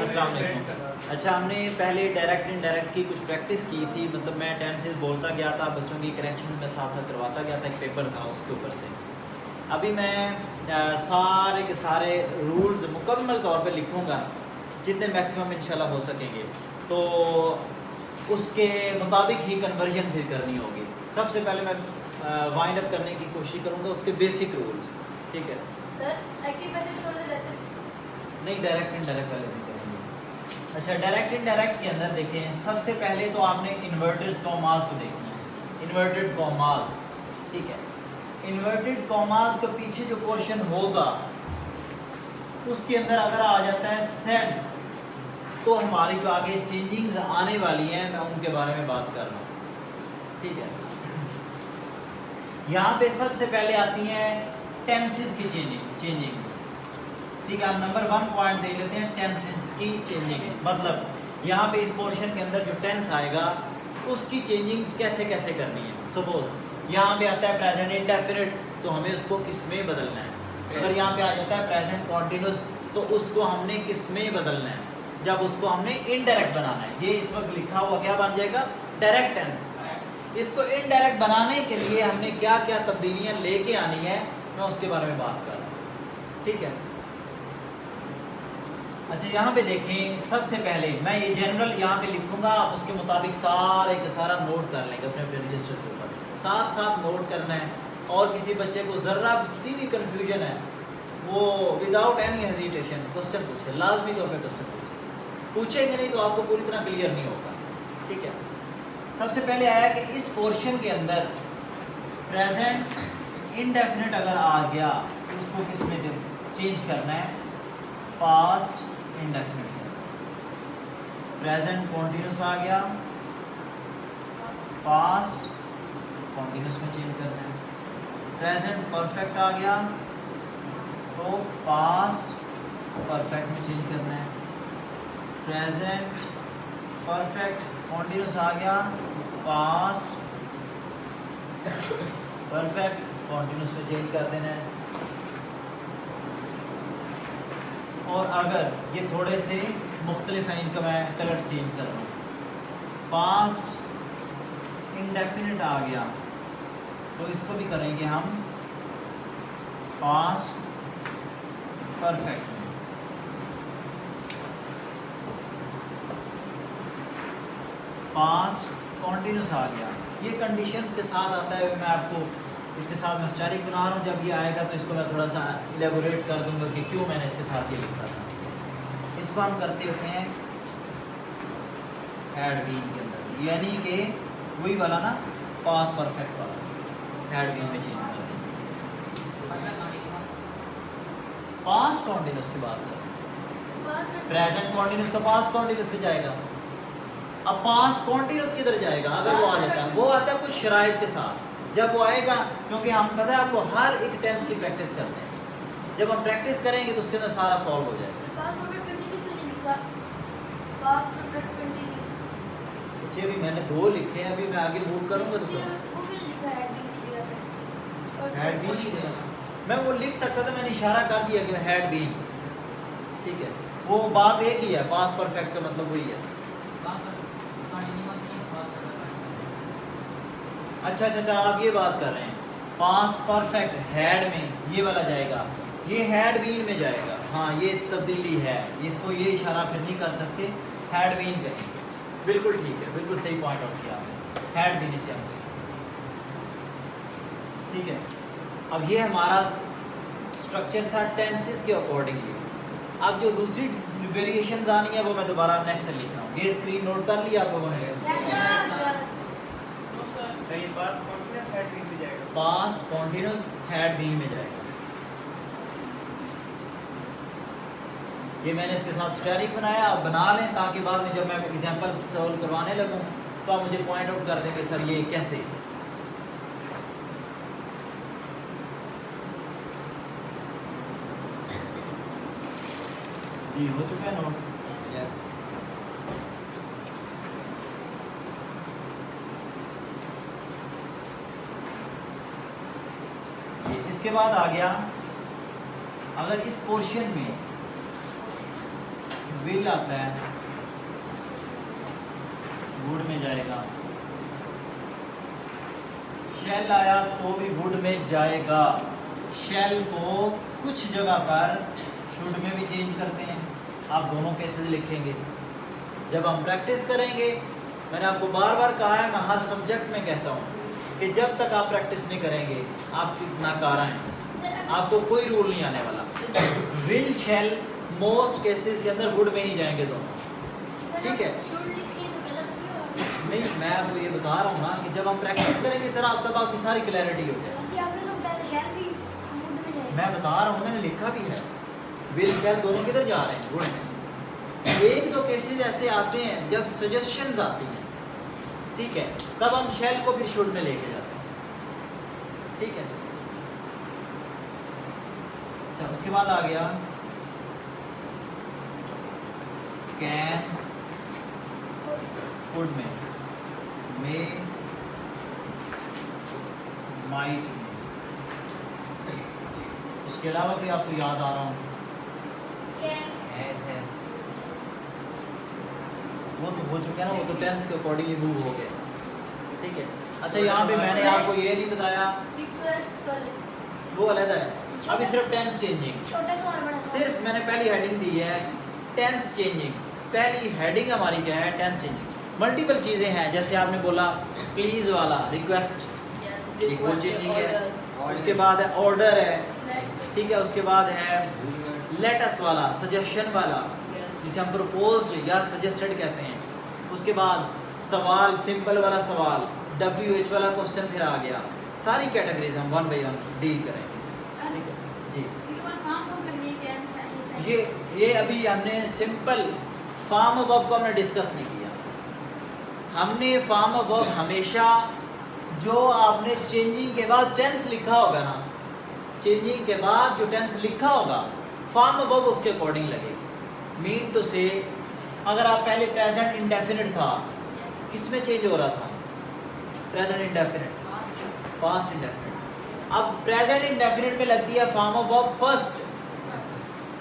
अस्सलाम वालेकुम। अच्छा, हमने पहले डायरेक्ट इनडायरेक्ट की कुछ प्रैक्टिस की थी, मतलब मैं टेंसेस बोलता गया था, बच्चों की करेक्शन में साथ साथ करवाता गया था, एक पेपर था उसके ऊपर से। अभी मैं सारे के सारे रूल्स मुकम्मल तौर पे लिखूंगा जितने मैक्सिमम इंशाल्लाह हो सकेंगे, तो उसके मुताबिक ही कन्वर्जन फिर करनी होगी। सबसे पहले मैं वाइंड अप करने की कोशिश करूँगा उसके बेसिक रूल्स, ठीक है सर। एक्टिव पैसे तो थोड़े से लेते हैं। नहीं, डायरेक्ट इनडायरेक्ट वाले भी करेंगे। अच्छा, डायरेक्ट इनडायरेक्ट के अंदर देखें, सबसे पहले तो आपने इन्वर्टेड कॉमास को देखना है। इन्वर्टेड कॉमास, ठीक है। इन्वर्टेड कॉमास के पीछे जो पोर्शन होगा उसके अंदर अगर आ जाता है सेड, तो हमारी जो आगे चेंजिंग्स आने वाली हैं मैं उनके बारे में बात कर रहा हूँ, ठीक है। यहाँ पे सबसे पहले आती हैं टेंसेस की चेंजिंग्स, ठीक है। हम नंबर 1 पॉइंट दे लेते हैं टेंसेस की चेंजिंग। मतलब यहाँ पे इस पोर्शन के अंदर जो टेंस आएगा उसकी चेंजिंग्स कैसे कैसे करनी है। सपोज यहाँ पे आता है प्रेजेंट इंडेफिनिट, तो हमें उसको किस में बदलना है। अगर यहाँ पे आ जाता है प्रेजेंट कॉन्टिन्यूस, तो उसको हमने किस में बदलना है, जब उसको हमने इनडायरेक्ट बनाना है। ये इस वक्त लिखा हुआ क्या बन जाएगा, डायरेक्ट टेंस। इसको इनडायरेक्ट बनाने के लिए हमने क्या क्या तब्दीलियाँ लेके आनी है, मैं उसके बारे में बात कर रहा हूँ, ठीक है। अच्छा, यहाँ पे देखें, सबसे पहले मैं ये जनरल यहाँ पे लिखूंगा, आप उसके मुताबिक सारे का सारा नोट कर लेंगे अपने अपने रजिस्टर के ऊपर, साथ साथ नोट करना है। और किसी बच्चे को ज़रा सी भी कन्फ्यूजन है, वो विदाउट एनी हेजिटेशन क्वेश्चन पूछे, लाजमी तौर पर क्वेश्चन पूछेंगे, नहीं तो आपको पूरी तरह क्लियर नहीं होगा, ठीक है। सबसे पहले आया कि इस पोर्शन के अंदर प्रेजेंट इनडेफिनिट अगर आ गया तो उसको किस में चेंज करना है, पास्ट इंडेफिनिट। प्रेजेंट कॉन्टिन्यूस आ गया, पास्ट कॉन्टिन्यूस में चेंज करना है। प्रेजेंट परफेक्ट आ गया तो पास्ट परफेक्ट में चेंज करना है। प्रेजेंट परफेक्ट कॉन्टिन्यूस आ गया, पास्ट परफेक्ट कॉन्टिन्यूस में चेंज कर देना है। और अगर ये थोड़े से मुख्तलिफ हैं, इनका मैं कलर चेंज कर रहा हूँ। पास्ट इंडेफिनिट आ गया तो इसको भी करेंगे हम पास्ट परफेक्ट में। पास्ट कॉन्टिन्यूस आ गया, ये कंडीशंस के साथ आता है। मैं आपको इसके साथ मैं स्टैटिक बना रहा हूँ, जब ये आएगा तो इसको मैं थोड़ा सा इलेबोरेट कर दूंगा कि क्यों मैंने इसके साथ ये लिखा था। इसको हम करते होते हैं हैड बीन के अंदर, यानी कि वही वाला ना, पास्ट परफेक्ट वाला हैड बीन में चेंज कर देंगे। पास्ट कॉन्टिन्यूस की बात करें, प्रेजेंट कॉन्टिन्यूस तो पास्ट कॉन्टिन्यूस पे जाएगा। अब पास्ट कॉन्टिन्यूस किधर जाएगा, अगर वो आ जाता है, वो आता है कुछ शराइत के साथ। जब वो आएगा, क्योंकि हम पता है आपको हर एक टेंस की प्रैक्टिस करते हैं, जब हम प्रैक्टिस करेंगे तो उसके अंदर सारा सॉल्व हो जाएगा। जी, अभी मैंने 2 लिखे हैं, अभी मैं आगे मूव करूंगा तो हैड बीन मैं वो लिख सकता था, मैंने इशारा कर दिया कि हैड बीन, ठीक है। वो बात एक ही है, पास्ट परफेक्ट का मतलब वही है। अच्छा, आप ये बात कर रहे हैं पास्ट परफेक्ट हैड में ये वाला जाएगा, ये हैड बीन में जाएगा। हाँ, ये तब्दीली है, इसको ये इशारा फिर नहीं कर सकते, हैड बीन कहेंगे। बिल्कुल ठीक है, बिल्कुल सही पॉइंट आउट किया आपने, हैड बीन से हम, ठीक है। अब ये हमारा स्ट्रक्चर था टेंसेस के अकॉर्डिंगली। अब जो दूसरी वेरिएशंस आनी है वो मैं दोबारा नेक्स्ट से लिख रहा हूँ। ये स्क्रीन नोट कर लिया आप लोगों ने? पास्ट कॉन्टिन्यूस हैड बीन में जाएगा। ये मैंने इसके साथ स्टैटिक बनाया, आप बना लें ताकि बाद में जब मैं एग्जांपल सॉल्व करवाने लगूं तो आप मुझे पॉइंट आउट कर देंगे सर ये कैसे। जी हो चुका है नोट? यस। इसके बाद आ गया, अगर इस पोर्शन में विल आता है वुड में जाएगा, शेल आया तो भी वुड में जाएगा। शेल को कुछ जगह पर शुड में भी चेंज करते हैं। आप दोनों केसेस लिखेंगे जब हम प्रैक्टिस करेंगे। मैंने आपको बार बार कहा है, मैं हर सब्जेक्ट में कहता हूँ कि जब तक आप प्रैक्टिस नहीं करेंगे आप नाकारा हैं, आपको कोई रूल नहीं आने वाला। विल शेल मोस्ट केसेस के अंदर वुड में ही जाएंगे दोनों, ठीक है। नहीं, मैं आपको ये बता रहा हूँ ना कि जब हम प्रैक्टिस करेंगे तब आपकी सारी क्लैरिटी हो जाएगी। मैं बता रहा हूँ, मैंने लिखा भी है। विल शेल दोनों किधर जा रहे हैं, वुड में। एक दो केसेस ऐसे आते हैं जब सजेशंस आती हैं, ठीक है, तब हम शेल को फिर शुड में लेके जाते हैं, ठीक है। अच्छा, उसके बाद आ गया कैन कुड में, मे माइट में। उसके अलावा भी आपको याद आ रहा हूँ, वो तो हो चुका है ना, वो तो टेंस के अकॉर्डिंगली मूव हो गए, ठीक है। अच्छा, यहाँ पे मैंने आपको ये नहीं बताया, वो अलग है। अभी सिर्फ टेंस चेंजिंग, सिर्फ मैंने पहली हेडिंग दी है टेंस चेंजिंग। पहली हेडिंग हमारी क्या है, टेंस चेंजिंग। मल्टीपल चीज़ें हैं, जैसे आपने बोला प्लीज वाला, रिक्वेस्ट, एक वो चेंजिंग है। उसके बाद है ऑर्डर है, ठीक है। उसके बाद है लेटस वाला, सजेशन वाला, जिसे हम प्रपोज्ड या सजेस्टेड कहते हैं। उसके बाद सवाल, सिंपल वाला सवाल, WH वाला क्वेश्चन फिर आ गया। सारी कैटेगरीज हम वन बाई वन डील करेंगे, ठीक है जी। ये अभी हमने सिंपल फॉर्म वर्ब को हमने डिस्कस नहीं किया। हमने फॉर्म वर्ब हमेशा जो आपने चेंजिंग के बाद टेंस लिखा होगा ना, चेंजिंग के बाद जो टेंस लिखा होगा फॉर्म वर्ब उसके अकॉर्डिंग लगेगा। मीन टू से, अगर आप पहले प्रेजेंट इंडेफिनिट था, किस में चेंज हो रहा था, प्रेजेंट इंडेफिनिट, पास्ट इंडेफिनिट। अब प्रेजेंट इंडेफिनिट में लगती है form of verb first,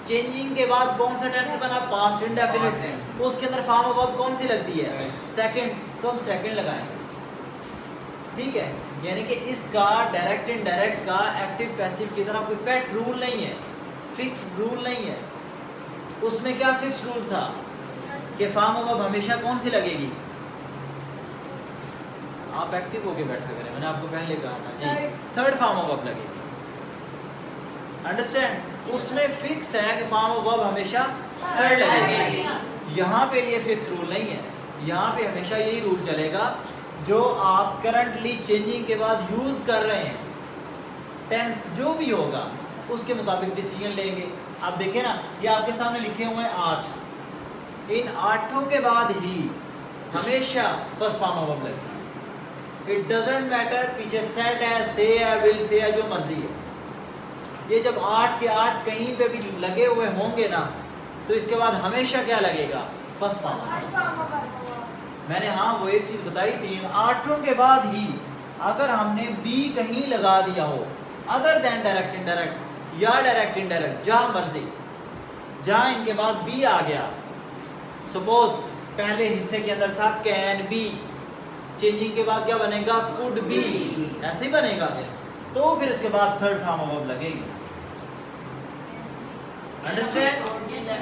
changing के बाद कौन सा टेंस बना, पास्ट इंडेफिनिट, उसके अंदर फॉर्म ऑफ वर्ब कौन सी लगती है, सेकंड, तो हम सेकंड लगाएंगे, ठीक है। यानी कि इसका डायरेक्ट इनडायरेक्ट का एक्टिव पैसिव की तरह कोई पेट रूल नहीं है, फिक्स रूल नहीं है। उसमें क्या फिक्स रूल था कि फॉर्म ऑफ वर्ब हमेशा कौन सी लगेगी, आप एक्टिव होके बैठा करें, मैंने आपको पहले कहा था जी, थर्ड फॉर्म ऑफ वर्ब लगेगी, अंडरस्टैंड। उसमें फिक्स है कि फॉर्म ऑफ वर्ब हमेशा थर्ड लगेगी। यहाँ पे ये फिक्स रूल नहीं है, यहाँ पे हमेशा यही रूल चलेगा जो आप करंटली चेंजिंग के बाद यूज कर रहे हैं, टेंस जो भी होगा उसके मुताबिक डिसीजन लेंगे। आप देखें ना, ये आपके सामने लिखे हुए हैं 8, इन 8 के बाद ही हमेशा फर्स्ट फॉर्म ऑफ वर्ब लगता है। इट डजंट मैटर पीछे सेड है, से है, विल से है, जो मर्जी है। ये जब 8 के 8 कहीं पे भी लगे हुए होंगे ना, तो इसके बाद हमेशा क्या लगेगा, फर्स्ट फॉर्म। मैंने हाँ वो एक चीज बताई थी, इन 8 के बाद ही अगर हमने बी कहीं लगा दिया हो, अदर देन डायरेक्ट इनडायरेक्ट या डायरेक्ट इनडायरेक्ट, जहां मर्जी, जहां इनके बाद बी आ गया, सपोज पहले हिस्से के अंदर था कैन बी, चेंजिंग के बाद क्या बनेगा, कुड बी, ऐसे ही बनेगा, तो फिर इसके बाद थर्ड फॉर्म ऑफ वर्ब लगेगी, understand.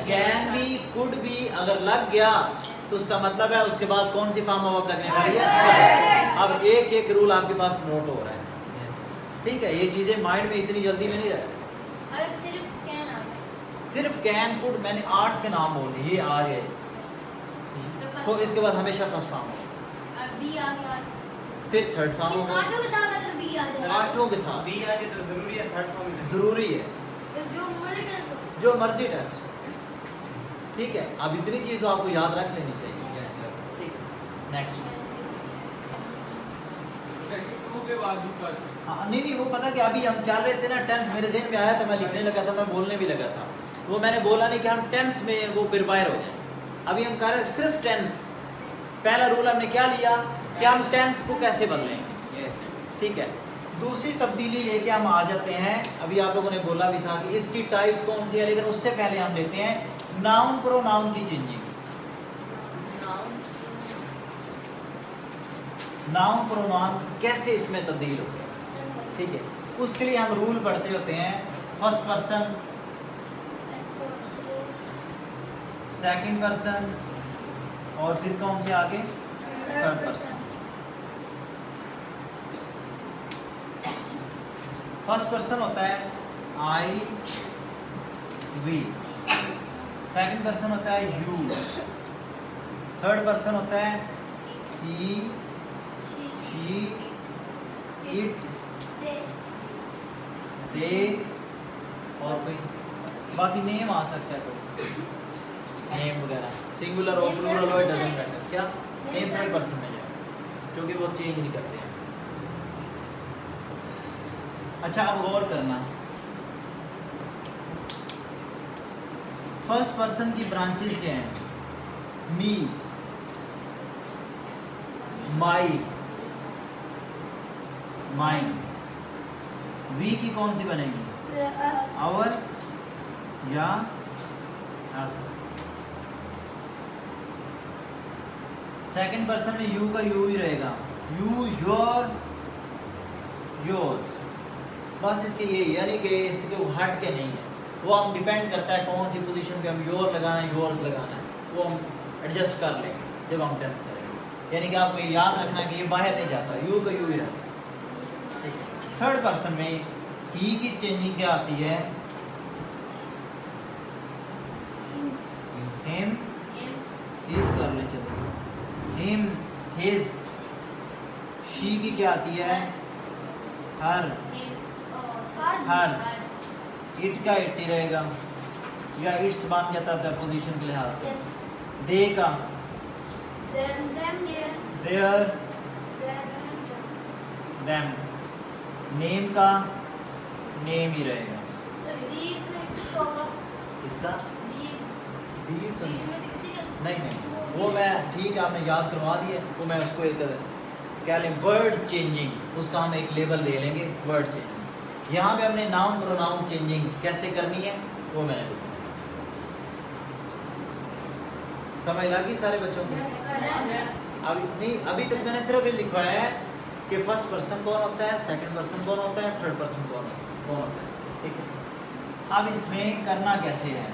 Can be, could be अगर लग गया तो उसका मतलब है उसके बाद कौन सी फॉर्म ऑफ वर्ब लगने वाली है। अब एक एक रूल आपके पास नोट हो रहा है, ठीक है। ये चीजें माइंड में इतनी जल्दी में नहीं रहती। सिर्फ कैन कुड मैंने 8 के नाम बोले, ये आ गए, तो इसके बाद हमेशा फर्स्ट फॉर्म होगा, फिर थर्ड फॉर्म होगा, 8 के साथ बी आ जाए तो जरूरी है, थर्ड फॉर्म जरूरी है, जो मर्जी टेंस, ठीक है। अब इतनी चीज तो आपको याद रख लेनी चाहिए, ठीक है। नेक्स्ट नहीं वो पता कि अभी हम चल रहे थे ना, टेंस मेरे ज़हन में आया था, मैं लिखने लगा था, मैं बोलने भी लगा था, वो मैंने बोला नहीं कि हम टेंस में वो प्रिपेयर हो जाए। अभी हम कर रहे हैं सिर्फ टेंस। पहला रूल हमने क्या लिया कि हम टेंस को कैसे बदलेंगे, ठीक है। दूसरी तब्दीली लेके हम आ जाते हैं, अभी आप लोगों ने बोला भी था कि इसकी टाइप्स कौन सी है, लेकिन उससे पहले हम लेते हैं नाउन प्रोनाउन की चेंजिंग। नाउन प्रोनाउन कैसे इसमें तब्दील होते हैं, ठीक है। उसके लिए हम रूल पढ़ते होते हैं, फर्स्ट पर्सन, सेकंड पर्सन, और फिर कौन से आगे, थर्ड पर्सन। फर्स्ट पर्सन होता है आई वी, सेकंड पर्सन होता है यू, थर्ड पर्सन होता है ही, शी, इट, दे, और कोई बाकी नेम आ सकता है, कोई नेम वगैरह, सिंगुलर और प्लूरल हो, डजंट मैटर। क्या नेम थर्ड पर्सन में जाए, क्योंकि वो चेंज नहीं करते हैं। अच्छा, अब गौर करना, फर्स्ट पर्सन की ब्रांचेस क्या हैं? मी, माई, माइन। वी की कौन सी बनेगी? आवर या अस। सेकंड पर्सन में यू का यू ही रहेगा, यू, योर, योर्स। बस इसके ये, यानी कि इसके वो हट के नहीं है, वो हम डिपेंड करता है कौन सी पोजीशन पे हम योर लगाना है, योर्स लगाना है, वो हम एडजस्ट कर लेंगे जब हम टेंस करेंगे। यानी कि आपको ये याद रखना है कि ये बाहर नहीं जाता, यू का यू ही रहता है। थर्ड पर्सन में ही की चेंजिंग क्या आती है? हिम, हिज कर ले, चलो हिम, हिज। शी की क्या आती है? हर, हर्स। इट का इट ही रहेगा, या इट्स बन जाता था पोजीशन के लिहाज से। दे का देयर, देम। नेम का नेम ही रहेगा। इसका these तो नहीं, वो मैं ठीक है, आपने याद करवा दिया, वो मैं उसको एक क्या लें, वर्ड्स चेंजिंग, उसका हम एक लेबल दे लेंगे, वर्ड्स चेंजिंग। यहाँ पे हमने नाउन प्रोनाउन चेंजिंग कैसे करनी है वो मैंने बताया। समझ लगी सारे बच्चों को? अभी नहीं, अभी तक मैंने सिर्फ ये लिखवाया है कि फर्स्ट पर्सन कौन होता है, सेकंड पर्सन कौन होता है, थर्ड पर्सन कौन होता है, ठीक है। अब इसमें करना कैसे है,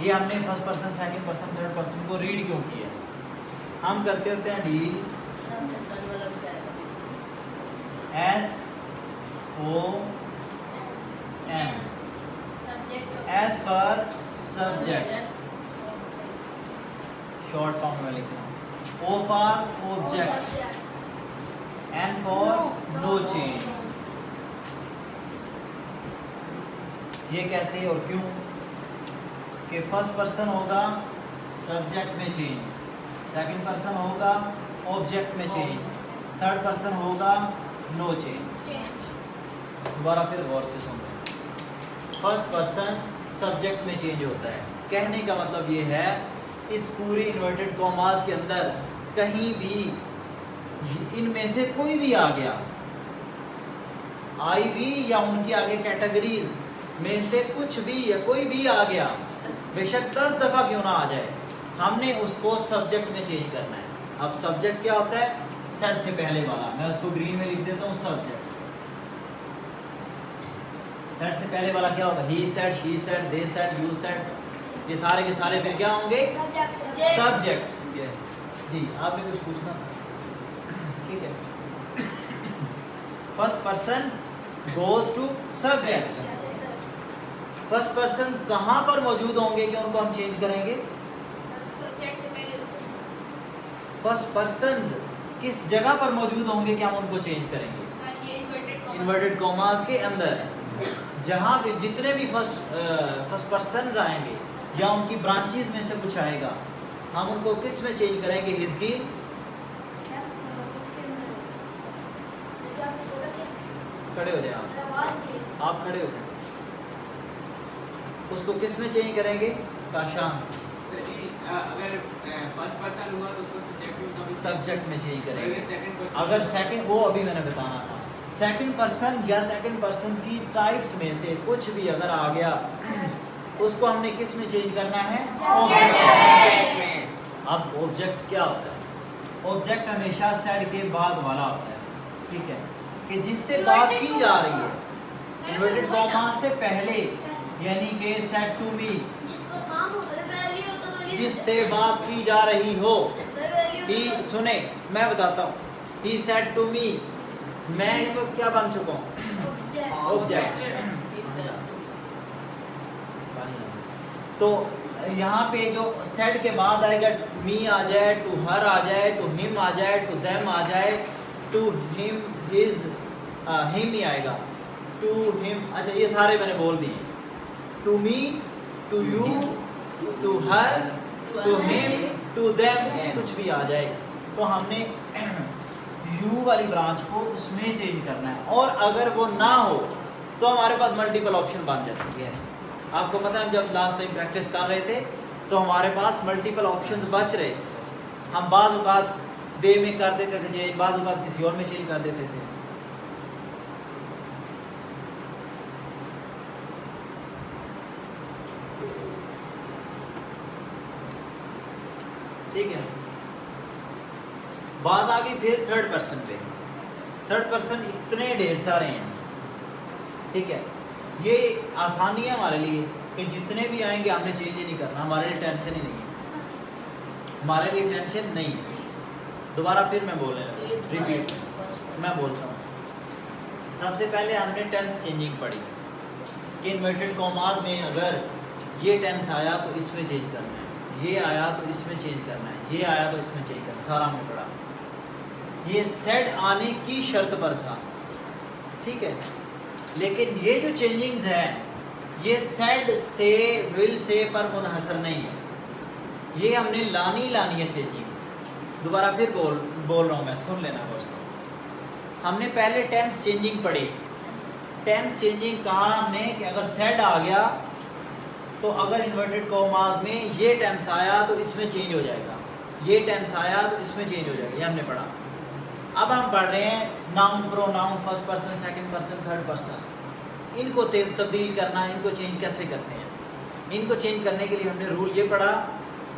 ये हमने first person, second person, third person को रीड क्यों किया? हम करते होते हैं deal S O N, S for subject, short form में लिखना, O for object, N for no change. ये कैसे और क्यों? कि फर्स्ट पर्सन होगा सब्जेक्ट में चेंज, सेकंड पर्सन होगा ऑब्जेक्ट में चेंज, थर्ड पर्सन होगा नो चेंज। दोबारा फिर गौर से सुन रहे हैं, फर्स्ट पर्सन सब्जेक्ट में चेंज होता है। कहने का मतलब ये है, इस पूरे इन्वर्टेड कॉमास के अंदर कहीं भी इनमें से कोई भी आ गया, आई भी या उनके आगे कैटेगरीज में से कुछ भी या कोई भी आ गया, बेशक 10 दफ़ा क्यों ना आ जाए, हमने उसको सब्जेक्ट में चेंज करना है। अब सब्जेक्ट क्या होता है? सेट से पहले वाला, मैं उसको ग्रीन में लिख देता हूँ सब्जेक्ट। सेट से पहले वाला क्या होगा? He sat, she sat, they sat, you sat, ये सारे के सारे फिर क्या होंगे? सब्जेक्ट्स। जी, आपने कुछ पूछना था? ठीक है। First person goes to subject. First person कहाँ पर मौजूद होंगे कि उनको हम चेंज करेंगे? फर्स्ट पर्सन किस जगह पर मौजूद होंगे कि हम उनको चेंज करेंगे? इन्वर्टेड कॉमास के अंदर, जहाँ भी जितने भी फर्स्ट पर्सन आएंगे या उनकी ब्रांचेस में से कुछ आएगा, हम उनको किस में चेंज करेंगे? हिज की। खड़े हो जाए आप खड़े हो जाए। उसको किस में चेंज करेंगे? काशान। अगर फर्स्ट पर्सन हुआ तो उसको सब्जेक्ट में चेंज करेंगे। अगर सेकंड, वो अभी मैंने बताना था, सेकंड पर्सन या सेकंड पर्सन की टाइप्स में से कुछ भी अगर आ गया उसको हमने किस में चेंज करना है? ऑब्जेक्ट में। अब ऑब्जेक्ट क्या होता है? ऑब्जेक्ट हमेशा सेड के बाद वाला होता है, ठीक है, कि जिससे बात की जा रही है, इन्वर्टेड कॉमा से पहले, यानी कि सेड टू मी, जिसको काम हो सही होता तो जिससे बात की जा रही हो। ही सुने, मैं बताता हूँ, ही सेड टू मी, मैं इस वक्त क्या बन चुका हूँ? ऑब्जेक्ट। तो यहाँ पे जो सेड के बाद आएगा, मी आ जाए, टू हर आ जाए, टू हिम आ जाए, टू देम आ जाए, टू हिम हिज, हिम ही आएगा, टू हिम, अच्छा ये सारे मैंने बोल दिए, to me, to you, to her, to him, to them, कुछ भी आ जाए। तो हमने यू वाली ब्रांच को उसमें चेंज करना है, और अगर वो ना हो तो हमारे पास मल्टीपल ऑप्शन बन जाते हैं। आपको पता है हम जब लास्ट टाइम प्रैक्टिस कर रहे थे तो हमारे पास मल्टीपल ऑप्शंस बच रहे थे। हम बाज़ औक़ात दे में कर देते थे चेंज, बाज़ औक़ात किसी और में चेंज कर देते थे। ठीक है, बात आ गई फिर थर्ड पर्सन पे। थर्ड पर्सन इतने ढेर सारे हैं, ठीक है, ये आसानी है हमारे लिए कि जितने भी आएंगे हमने चेंज ही नहीं करना, हमारे लिए टेंशन ही नहीं है, हमारे लिए टेंशन नहीं है। दोबारा फिर मैं बोल रहा हूँ, रिपीट मैं बोलता हूँ। सबसे पहले हमने टेंस चेंजिंग पढ़ी कि इन्वर्टेड कॉमास में अगर ये टेंस आया तो इसमें चेंज करना है, ये आया तो इसमें चेंज करना है, ये आया तो इसमें चेंज करना है, सारा हमने पढ़ा। ये सेड आने की शर्त पर था, ठीक है, लेकिन ये जो चेंजिंग्स हैं ये सेड से, विल से पर मुनहसर नहीं है, ये हमने लानी है चेंजिंग्स। दोबारा फिर बोल रहा हूँ मैं, सुन लेना गौर से। हमने पहले टेंस चेंजिंग पढ़ी। टेंस चेंजिंग कहा हमने कि अगर सेड आ गया तो अगर इन्वर्टेड कॉमास में ये टेंस आया तो इसमें चेंज हो जाएगा, ये टेंस आया तो इसमें चेंज हो जाएगा, ये हमने पढ़ा। अब हम पढ़ रहे हैं noun, pronoun, first person, second person, third person, इनको तब्दील करना, इनको चेंज कैसे करते हैं। इनको चेंज करने के लिए हमने रूल ये पढ़ा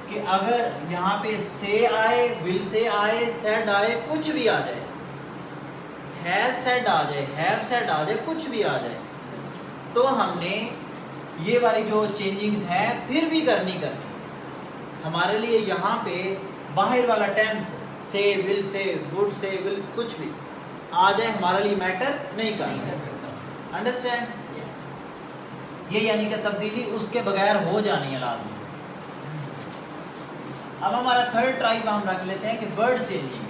कि अगर यहाँ पे से आए, विल से आए, सेड आए, कुछ भी आ जाए, हैज सेड आ जाए, हैव सेड आ जाए, कुछ भी आ जाए, तो हमने ये वाली जो चेंजिंग्स हैं फिर भी करनी हमारे लिए यहाँ पे बाहर वाला टेंस से, will say, would say, will कुछ भी आ जाए हमारे लिए मैटर नहीं करता। अंडरस्टैंड? ये यानी कि तब्दीली उसके बगैर हो जानी है लाजमी। अब हमारा थर्ड टाइप हम रख लेते हैं कि वर्ड चेंजिंग,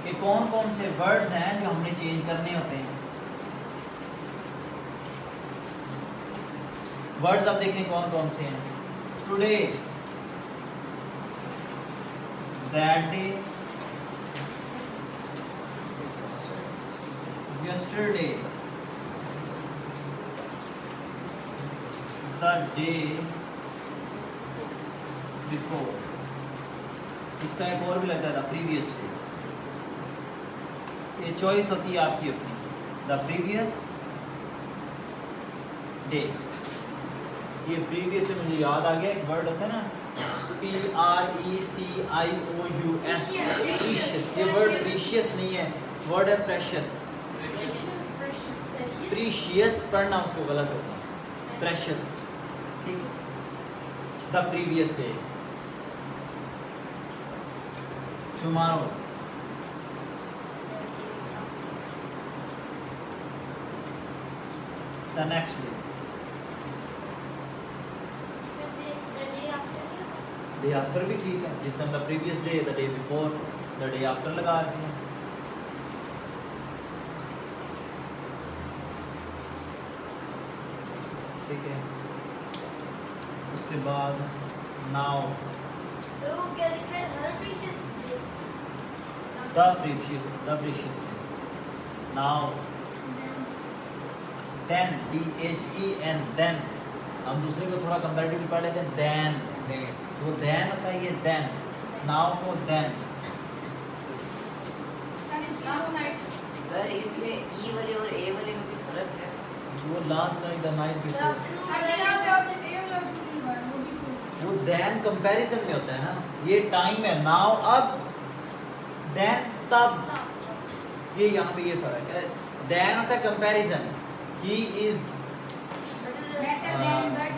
कि कौन कौन से वर्ड्स हैं जो हमने चेंज करने होते हैं। वर्ड्स अब देखें कौन कौन से हैं। Today, that day, yesterday, the day before, इसका एक और भी लगता था प्रीवियस डे। ये चॉइस होती है आपकी अपनी। द प्रीवियस डे, ये प्रीवियस से मुझे याद आ गया एक वर्ड होता है ना, PRECIOUS, ये वर्ड प्रीशियस नहीं है, वर्ड है प्रेशियस। प्रीशियस पढ़ना उसको गलत होगा, प्रेशियस, ठीक है। The previous day, tomorrow, the next day, day after भी ठीक है, जिस time the previous day, the day before, the day after लगा दिया। ठीक है, उसके बाद now, the previous day, now, then, DHEN, then, हम दूसरे को थोड़ा कंपैरेटिवली पढ़ लेते हैं, देन, वो देन होता है, ये देन, नाउ को देन। सर इसमें ई वाले और ए वाले में कोई फर्क है? वो last night, the night before, वो देन कंपैरिजन में होता है ना, ये टाइम है, नाउ अब, देन तब, ये यहाँ पे ये फर्क है। सर देन होता है comparison, he is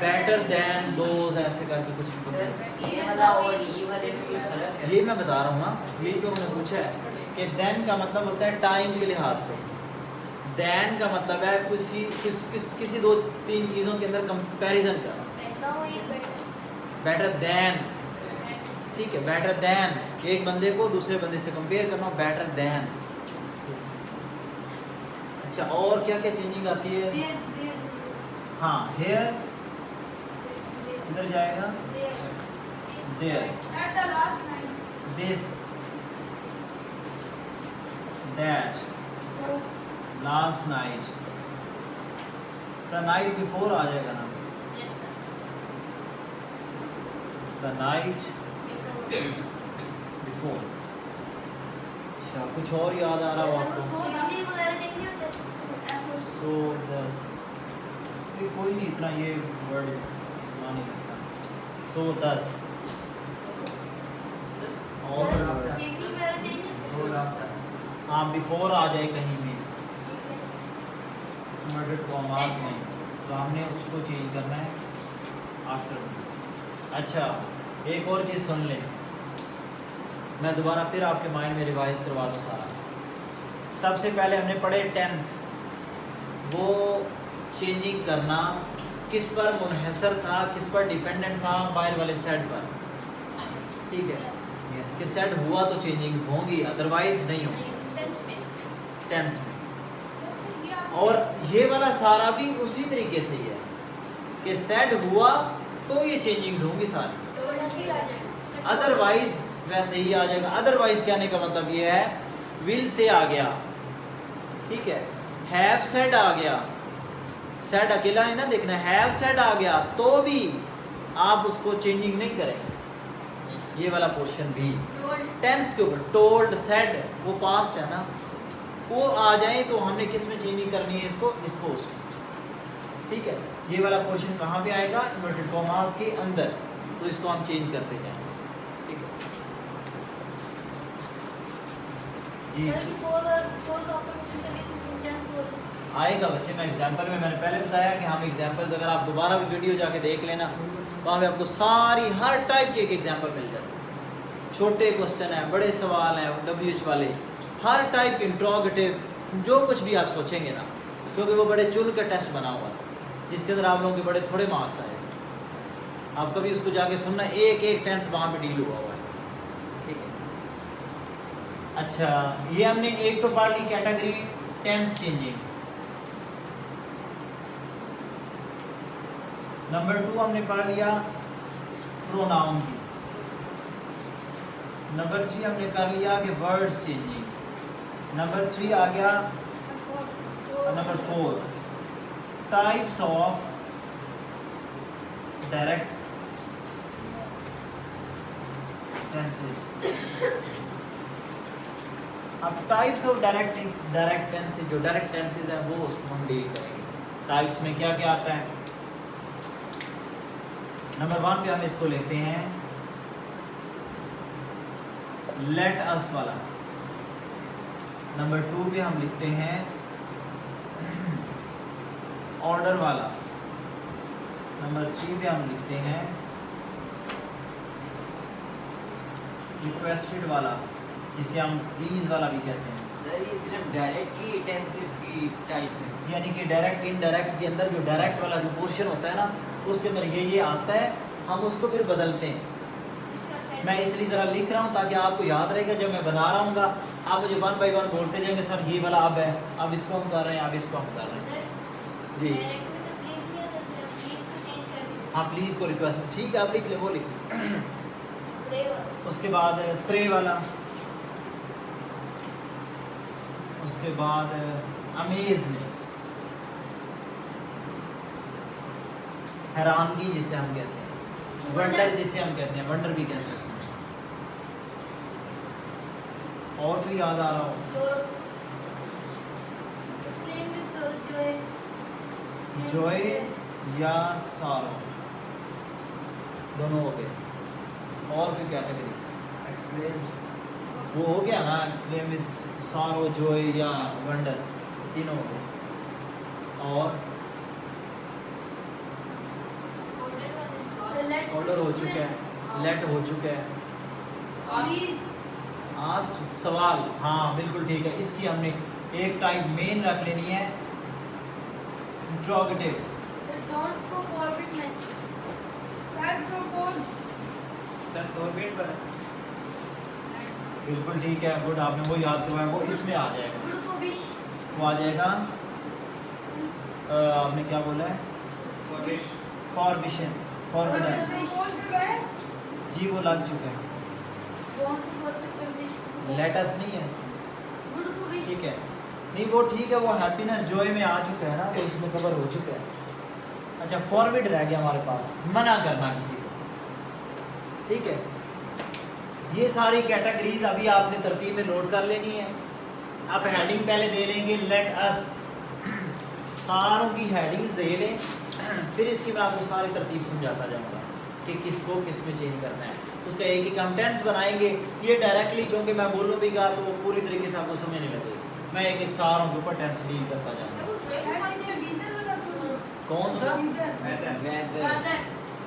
better than those, ऐसे करके कुछ सर ये वाला और ई वाले में कोई फर्क है? ये मैं बता रहा हूँ ना, यही तो मैंने पूछा है कि देन का मतलब होता है टाइम के लिहाज से, देन का मतलब है किसी दो तीन चीज़ों के अंदर कंपैरिजन करना। बेटर देन, ठीक है, बेटर देन, एक बंदे को दूसरे बंदे से कंपेयर करना, बेटर देन। अच्छा, और क्या क्या चेंजिंग आती है? हाँ, हेयर इधर जाएगा, there, this, that, last night, the night before आ जाएगा ना, द नाइट बिफोर। अच्छा, कुछ और याद आ रहा हो आपको? सो दस, कोई नहीं इतना ये वर्ड नहीं लगता। सो दस और हाँ, बिफोर आ जाए कहीं भी इन्वर्टेड कॉमास में, तो हमने उसको चेंज करना है आफ्टर। अच्छा, एक और चीज़ सुन लें, मैं दोबारा फिर आपके माइंड में रिवाइज करवा दूँ सारा। सबसे पहले हमने पढ़े टेंस, वो चेंजिंग करना किस पर मुनहसर था, किस पर डिपेंडेंट था? बाहर वाले सेट पर, ठीक है, कि सेट हुआ तो चेंजिंग्स होंगी, अदरवाइज नहीं होंगी टेंस में। और ये वाला सारा भी उसी तरीके से ही है कि सेट हुआ तो ये चेंजिंग्स होंगी सारी, अदरवाइज वैसे ही आ जाएगा। अदरवाइज कहने का मतलब ये है, विल से आ गया, ठीक है, हैव सेड आ गया, सेड अकेला नहीं ना देखना, हैव सेड आ गया तो भी आप उसको चेंजिंग नहीं करेंगे। ये वाला पोर्शन भी टेंस के ऊपर, टोल्ड, सेड, वो पास्ट है ना, वो आ जाए तो हमने किस में चेंजिंग करनी है? इसको उसमें, ठीक है। ये वाला पोर्शन कहाँ पे आएगा? इन्वर्टेड कॉमास के अंदर, तो इसको हम चेंज करते जाएंगे, ठीक है जी। आएगा बच्चे, मैं एग्जांपल में, मैंने पहले बताया कि हम एग्जांपल्स, अगर आप दोबारा भी वीडियो जाके देख लेना, वहाँ पे आपको सारी हर टाइप के एक एग्जांपल मिल जाते हैं। छोटे क्वेश्चन हैं, बड़े सवाल हैं, WH वाले, हर टाइप इंट्रोगेटिव, जो कुछ भी आप सोचेंगे ना, क्योंकि वो बड़े चुन का टेस्ट बना हुआ है जिसके अंदर आप लोगों के बड़े थोड़े मार्क्स आए। आप कभी उसको जाके सुनना, एक एक टेंस वहाँ पे डील हुआ है, ठीक है। अच्छा, ये हमने एक तो पढ़ ली कैटेगरी टेंस चेंजिंग। नंबर 2 हमने पढ़ लिया प्रोनाउन की। नंबर 3 हमने कर लिया कि वर्ड्स चेंजिंग। नंबर 3 आ गया, number 4 types of direct tenses. अब टाइप्स ऑफ डायरेक्ट टेंसेस, जो डायरेक्ट टेंसेस हैं वो उसको हम डील करेंगे। टाइप्स में क्या क्या आता है? नंबर 1 पे हम इसको लेते हैं लेट अस वाला। नंबर 2 पे हम लिखते हैं ऑर्डर वाला। नंबर 3 पे हम लिखते हैं रिक्वेस्टेड वाला, जिसे हम प्लीज वाला भी कहते हैं। सर ये सिर्फ डायरेक्ट की टेंसेस की टाइप्स है, यानी कि डायरेक्ट इनडायरेक्ट के अंदर जो डायरेक्ट वाला जो पोर्शन होता है ना, उसके अंदर ये आता है, हम उसको फिर बदलते हैं। मैं इसलिए ज़रा लिख रहा हूँ ताकि आपको याद रहेगा, जब मैं बना रहा हूँगा आप मुझे 1 बाय 1 बोलते जाएंगे, सर ये वाला अब है, अब इसको हम कर रहे हैं, अब इसको हम कर रहे हैं जी। हाँ, प्लीज़ को रिक्वेस्ट, ठीक है, आप लिख ले, वो लिख ले। उसके बाद प्रे वाला, उसके बाद अमेज में हैरानगी जिसे हम कहते हैं, वंडर जिसे हम कहते हैं, वंडर भी कह सकते हैं। और भी याद आ रहा हो? जॉय या सारो, दोनों हो गए। और कोई कैटेगरी? एक्सप्लेन। वो हो गया ना, एक्सप्लेन विद सॉरो, जॉय या वंडर, तीनों हो गए। और ऑर्डर हो चुका है, लेट हो चुका है, प्लीज आस्क्ड सवाल, हाँ बिल्कुल ठीक है। इसकी हमने एक टाइप मेन रख लेनी है, इंट्रोगेटिव। डोंट को फॉरबिट में सेल्फ प्रपोज्ड सर फॉरवर्ड पर बिल्कुल ठीक है, गुड, आपने वो याद करवाया, वो इसमें आ जाएगा, गुड को विश वो आ जाएगा। आपने क्या बोला है? फॉरवर्ड फॉरबिशन, फॉरबिडन, प्रपोज्ड बाय जी वो लग चुका है। डोंट को फॉरबिट में लेटस नहीं है, गुड को विश ठीक है, नहीं वो ठीक है, वो हैप्पीनेस जॉय में आ चुका है ना, वो इसमें कवर हो चुका है। अच्छा, फॉरवर्ड रह गया हमारे पास, मना करना किसी को, ठीक है। ये सारी कैटेगरीज अभी आपने तरतीब में नोट कर लेनी है। आप हेडिंग पहले दे लेंगे लेट अस, सारों की हेडिंग्स दे लें, फिर इसकी मैं आपको सारी तरतीब समझाता जाऊंगा कि किसको किस में चेंज करना है। उसका एक ही कंटेंट्स बनाएंगे, ये डायरेक्टली क्योंकि मैं बोलूँ भी गा तो वो पूरी तरीके से आपको समझ नहीं लगेगी, मैं एक एक सारों के ऊपर टेंस डील करता जाऊँगा। कौन सा? वेदर।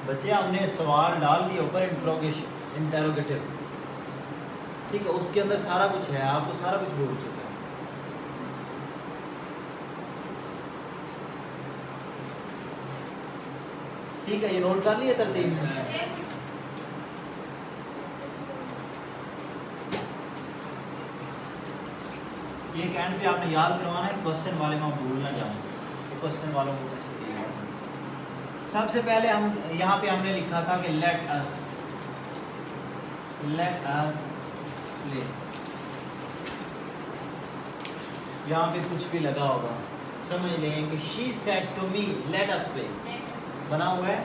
बच्चे हमने सवाल डाल दिया ऊपर, इंट्रोगेशन, इंटेरोगेटिव, ठीक है, उसके अंदर सारा कुछ है, आपको सारा कुछ बोल चुका है। ठीक है, ये नोट कर लिए तरतीब में। ये कैंड पे आपने याद करवाना है, क्वेश्चन वाले में भूल ना जाऊँ, क्वेश्चन वालों को कैसे दिया। सबसे पहले हम यहाँ पे हमने लिखा था कि लेट अस प्ले, यहाँ पे कुछ भी लगा होगा समझ लेंगे कि she said to me let us play, बना हुआ है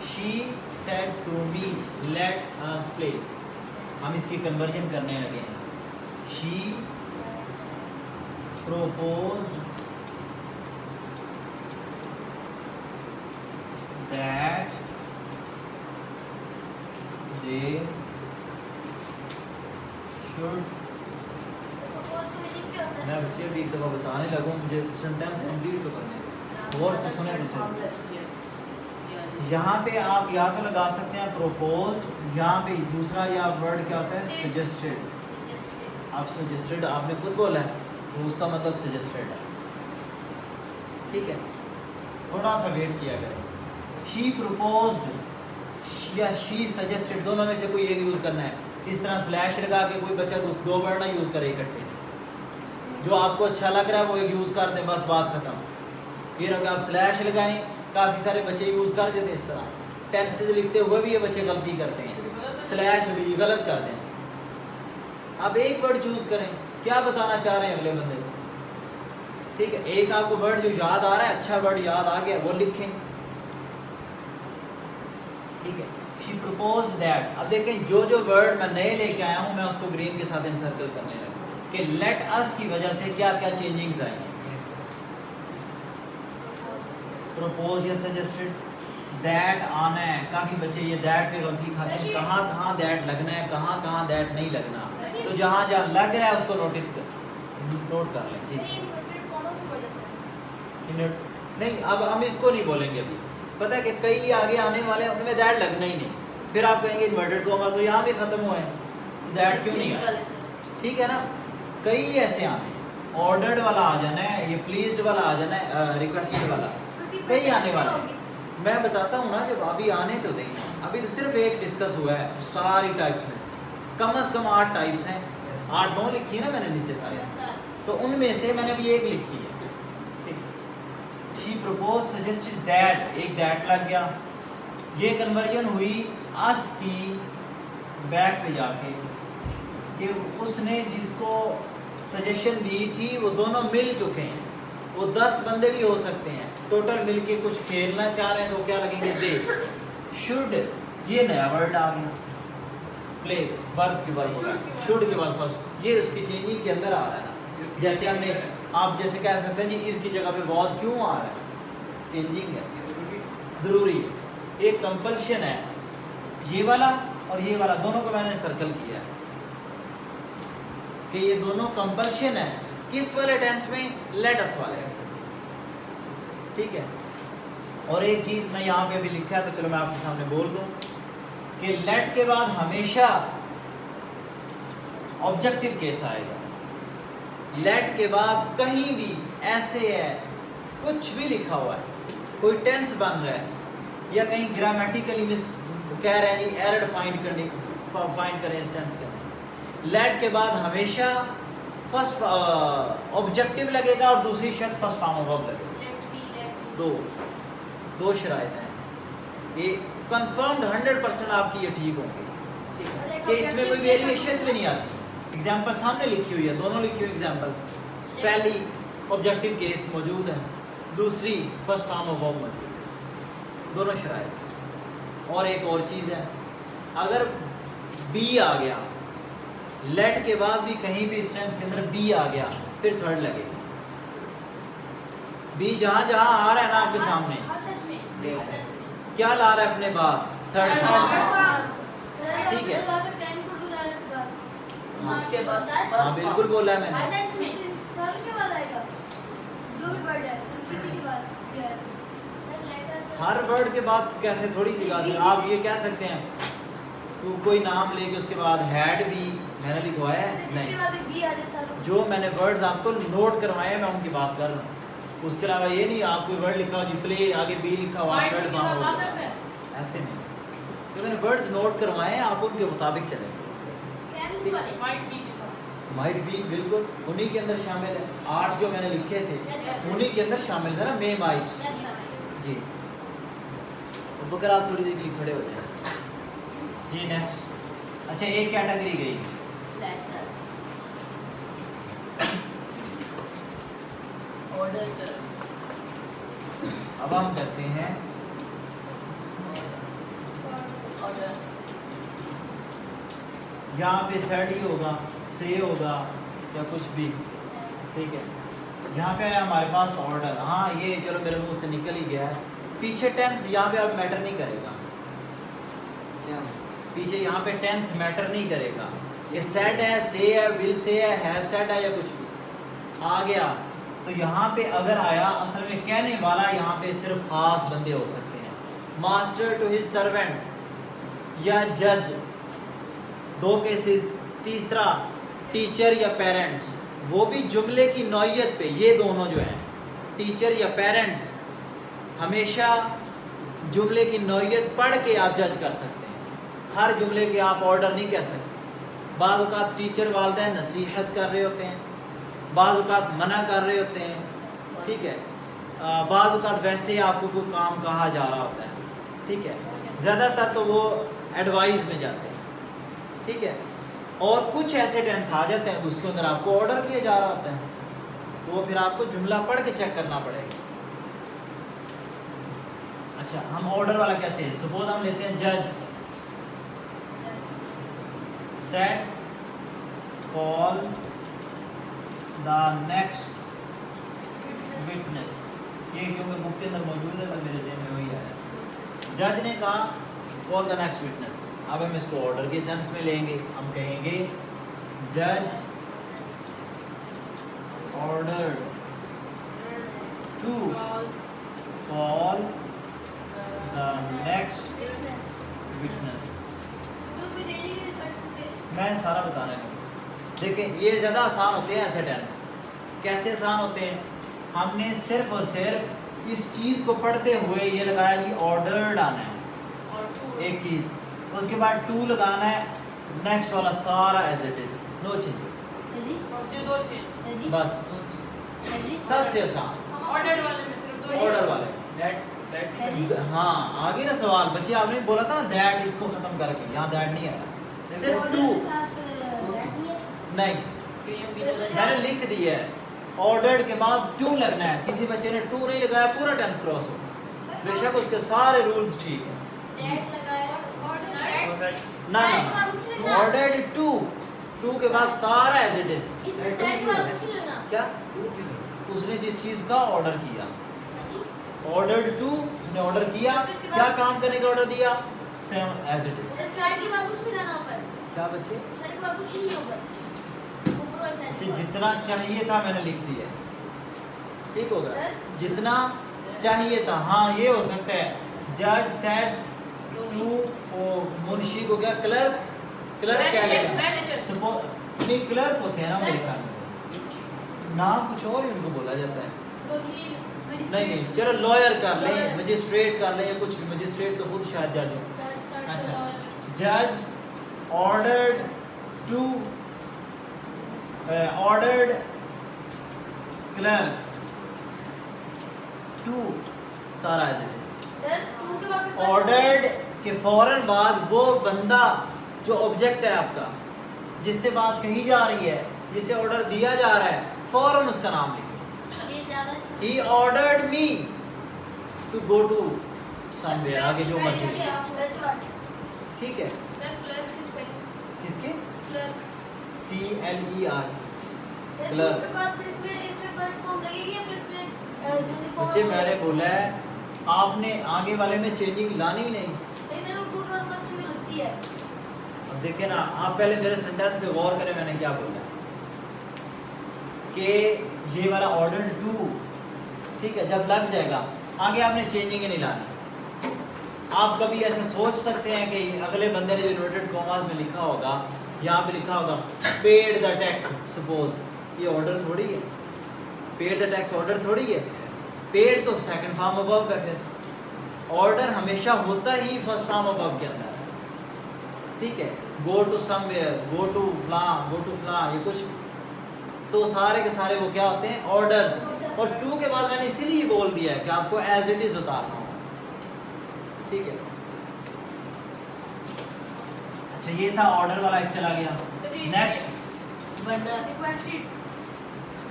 she said to me let us play. हम इसकी कन्वर्जन करने लगे हैं, she proposed that they should, मैं बच्चे भी एक दफ़ा बताने लगूँ, मुझे सेंटेंस कंप्लीट तो करने दो, गौर से सुने मुझसे। यहाँ पे आप या तो लगा सकते हैं proposed, यहाँ पे दूसरा या वर्ड क्या होता है suggested, आप suggested आपने खुद बोला है तो उसका मतलब सजेस्टेड है, ठीक है। थोड़ा सा वेट किया करें, शी प्रपोज्ड या शी सजेस्टेड, दोनों में से कोई एक यूज़ करना है। इस तरह स्लैश लगा के कोई बच्चा दो वर्ड ना यूज़ करे इकट्ठे, जो आपको अच्छा लग रहा है वो एक यूज़ कर दें, बस बात खत्म। फिर अगर आप स्लैश लगाएं, काफ़ी सारे बच्चे यूज़ कर देते इस तरह, टेंसेस लिखते हुए भी ये बच्चे गलती करते हैं, स्लैश भी गलत करते हैं। आप एक वर्ड चूज़ करें, क्या बताना चाह रहे हैं अगले बंदे को, ठीक है। एक आपको वर्ड जो याद आ रहा है, अच्छा वर्ड याद आ गया, वो लिखें, ठीक है। शी प्रपोज्ड दैट, अब देखें जो जो वर्ड मैं नए लेके आया हूं मैं उसको ग्रीन के साथ इंसर्कल करने लगा कि लेट अस की वजह से क्या क्या चेंजिंग्स आई हैं। प्रपोज या सजेस्टेड, दैट आना है, काफ़ी बच्चे ये दैट पे गलती खाते हैं, कहाँ कहाँ दैट लगना है, कहाँ कहाँ दैट नहीं लगना, तो जहाँ जहाँ लग रहा है उसको नोट कर लें जी। नहीं, अब हम इसको नहीं बोलेंगे अभी, पता है कि कई आगे आने वाले हैं उनमें दैट लगना ही नहीं, फिर आप कहेंगे इन्वर्टेड कॉमा तो यहाँ भी ख़त्म हुए हैं तो दैट क्यों नहीं आया, ठीक है ना। कई ऐसे आने, ऑर्डर्ड वाला आ जाना है, ये प्लीज्ड वाला आ जाना है, रिक्वेस्टेड वाला, कई आने वाले हैं। मैं बताता हूँ ना, जब अभी आने तो दें, अभी तो सिर्फ एक डिस्कस हुआ है सारी टाइप्स में से, कम से कम 8 टाइप्स हैं, 8-9 लिखी है ना मैंने नीचे सारी, तो उनमें से मैंने अभी एक लिखी है, ठीक। शी प्रपोज सजेस्टेड दैट, एक दैट लग गया, ये कन्वर्जन हुई अस की बैक पे जाके कि उसने जिसको सजेशन दी थी वो दोनों मिल चुके हैं, वो 10 बंदे भी हो सकते हैं, टोटल मिलके कुछ खेलना चाह रहे हैं तो क्या लगेंगे दे। शुड, ये नया वर्ड आ गया, प्ले वर्ब के बाद होगा, शुड के बाद फर्स्ट, ये उसकी चेंजिंग के अंदर आ रहा है ना। जैसे हमने, आप जैसे कह सकते हैं जी इसकी जगह पे वॉज क्यों आ रहा है, चेंजिंग है, ज़रूरी है, एक कंपल्शन है ये वाला और ये वाला दोनों को मैंने सर्कल किया है कि ये दोनों कंपल्शन है किस वाले टेंस में, लेट अस वाले। ठीक है। और एक चीज मैं यहाँ पे अभी लिखा है तो चलो मैं आपके सामने बोल दूं कि लेट के बाद हमेशा ऑब्जेक्टिव केस आएगा। लेट के बाद कहीं भी ऐसे है कुछ भी लिखा हुआ है, कोई टेंस बन रहा है या कहीं ग्रामेटिकली कह रहे हैं एरर फाइंड करें इस टेंस के अंदर, लेट के बाद हमेशा फर्स्ट ऑब्जेक्टिव लगेगा और दूसरी शर्त फर्स्ट फॉर्म ऑफ वर्ब लगेगा। दो शराइत हैं, ये कंफर्म्ड 100% आपकी ये ठीक होंगे कि इसमें कोई वेरिएशन भी नहीं आती। एग्जांपल सामने लिखी हुई है, दोनों लिखी हुई एग्जांपल, पहली ऑब्जेक्टिव केस मौजूद है, दूसरी फर्स्ट फॉर्म ऑफ वर्ब मौजूद है, दोनों शराइत। और एक और चीज़ है, अगर बी आ गया लेट के बाद भी कहीं भी इस टेंस के अंदर बी आ गया फिर थर्ड लगेगा। बी जहाँ जहाँ आ रहा है ना आपके सामने क्या ला रहा है अपने बाद, थर्ड फॉर्म। ठीक है, उसके बाद हाँ बिल्कुल बोला है मैंने। हर वर्ड के बाद कैसे थोड़ी जगह थी, आप ये कह सकते हैं तो कोई नाम लेके उसके बाद हैड भी मैंने लिखवाया है नहीं, जो मैंने वर्ड्स आपको नोट करवाए हैं मैं उनकी बात कर रहा हूँ। उसके अलावा ये नहीं आप कोई वर्ड लिखा हो प्ले आगे बी लिखा हुआ थर्ड फॉर्म हो, ऐसे नहीं। तो मैंने वर्ड्स नोट करवाए हैं, आप उनके मुताबिक चलेंगे। माइट बी बिल्कुल उन्हीं के अंदर शामिल है, 8 जो मैंने लिखे थे उन्हीं के अंदर शामिल था ना, मे माइट जी। तो बकर आप थोड़ी देर के लिए खड़े हो जाए जी। नेक्स्ट, अच्छा एक कैटेगरी गई, अब हम करते हैं यहाँ पे सेड ही होगा, से होगा या कुछ भी। ठीक है, यहाँ पे है हमारे पास ऑर्डर, हाँ ये चलो मेरे मुंह से निकल ही गया है। पीछे टेंस यहाँ पे अब मैटर नहीं करेगा, पीछे यहाँ पे टेंस मैटर नहीं करेगा। ये सेड है, से है, विल से है, हैव सेड है या कुछ भी आ गया तो यहाँ पे अगर आया, असल में कहने वाला यहाँ पे सिर्फ खास बंदे हो सकते हैं। मास्टर टू हिज सर्वेंट या जज, 2 केसेस। तीसरा टीचर या पेरेंट्स, वो भी जुमले की नौइयत पे, ये दोनों जो हैं टीचर या पेरेंट्स, हमेशा जुमले की नौइयत पढ़ के आप जज कर सकते हैं। हर जुमले के आप ऑर्डर नहीं कह सकते। बाज़ औक़ात टीचर वालिदैन नसीहत कर रहे होते हैं, बाज़ औक़ात मना कर रहे होते हैं। ठीक है, बाज़ औक़ात वैसे आपको कोई काम कहा जा रहा होता है। ठीक है, ज़्यादातर तो वो एडवाइस में जाते हैं। ठीक है, और कुछ ऐसे टेंस आ जाते हैं उसके अंदर आपको ऑर्डर किया जा रहा होता है, तो वो फिर आपको जुमला पढ़ के चेक करना पड़ेगा। अच्छा, हम ऑर्डर वाला कैसे है, सपोज हम लेते हैं जज, set call the next witness. ये क्योंकि बुक के अंदर मौजूद है तो मेरे ज़हन में वही आया। जज ने कहा कॉल द नेक्स्ट विटनेस। अब हम इसको ऑर्डर के सेंस में लेंगे, हम कहेंगे जज order to call the next witness. मैं सारा बताने लूँ। देखिए ये ज़्यादा आसान होते हैं ऐसे टेंस। कैसे आसान होते हैं, हमने सिर्फ और सिर्फ इस चीज़ को पढ़ते हुए ये लगाया जी ऑर्डर्ड आना है एक चीज़, उसके बाद टू लगाना है, नेक्स्ट वाला सारा as it is, no change, बस सबसे आसान ऑर्डर वाले। हाँ आगे ना सवाल बच्चे, आपने बोला था ना दैट, इसको खत्म करके यहाँ दैट नहीं आया, सिर्फ टू नहीं, मैंने लिख दिया है ऑर्डर्ड के बाद टू लगना है। किसी बच्चे ने टू नहीं लगाया पूरा टेंस क्रॉस हो, बेशक उसके सारे रूल्स ठीक है ना ना, ऑर्डर्ड टू, टू के बाद सारा एज इट इज। क्या उसने जिस चीज का ऑर्डर किया, ऑर्डर्ड टू, उसने ऑर्डर किया, क्या काम करने का ऑर्डर दिया, same as it is. Set के बाद कुछ नहीं करना ऊपर, क्या बच्चे? सेट के बाद कुछ नहीं है ऊपर, ऊपर और सेट के बाद। जितना चाहिए था मैंने लिख दिया, ठीक होगा? सर? जितना चाहिए था, हाँ ये हो सकता है। जज सेड टू मुंशी को क्या क्लर्क, क्लर्क क्या लेगा? सपोज नहीं क्लर्क होते हैं ना मेरे ख्याल में, नाम कुछ और ही उनको बोला जाता है। वकील, नहीं नहीं चलो लॉयर कर लें, मजिस्ट्रेट कर लें, या कुछ भी, मजिस्ट्रेट तो खुद शायद जज हो। अच्छा, जज ordered to ordered clerk to, सारा एज इट इज। सर 2 के बाद फिर ऑर्डर्ड के फौरन बाद वो बंदा जो ऑब्जेक्ट है आपका, जिससे बात कही जा रही है, जिसे ऑर्डर दिया जा रहा है, फौरन उसका नाम लिखो। ये ज्यादा अच्छा He ordered me to go to somewhere, आगे जो मर्जी, ठीक है? सर क्लर्क की स्पेलिंग किसके? Clerk CLER, sir clerk. 2 के बाद फिर इसमें फर्स्ट फॉर्म लगेगी या फिर इसमें यूनिफॉर्म? बच्चे मैंने बोला है आपने आगे वाले में चेंजिंग लानी ही नहीं। नहीं सर 2 के बाद फर्स्ट में लगती है। अब देखिए ना, आप पहले मेरे सेंटेंस पे गौर करें, मैंने क्या बोला कि ये वाला ऑर्डर टू, ठीक है, जब लग जाएगा आगे आपने चेंजिंग ही नहीं लानी। आप कभी ऐसा सोच सकते हैं कि अगले बंदे ने जो इन्वर्टेड कॉमास में लिखा होगा, यहाँ पे लिखा होगा पेड द टैक्स, सपोज, ये ऑर्डर थोड़ी है, पेड द टैक्स ऑर्डर थोड़ी है, पेड तो सेकंड फॉर्म अबव है, फिर ऑर्डर हमेशा होता ही फर्स्ट फॉर्म अबव के अंदर है, ठीक है? Go to somewhere, go to फ्ला, ये कुछ तो सारे के सारे वो क्या होते हैं? ऑर्डर्स। और 2 के बाद मैंने इसीलिए बोल दिया है कि आपको एज इट इज उतारना होगा, ठीक है? अच्छा ये था ऑर्डर वाला, एक चला गया। नेक्स्ट रिक्वेस्टेड,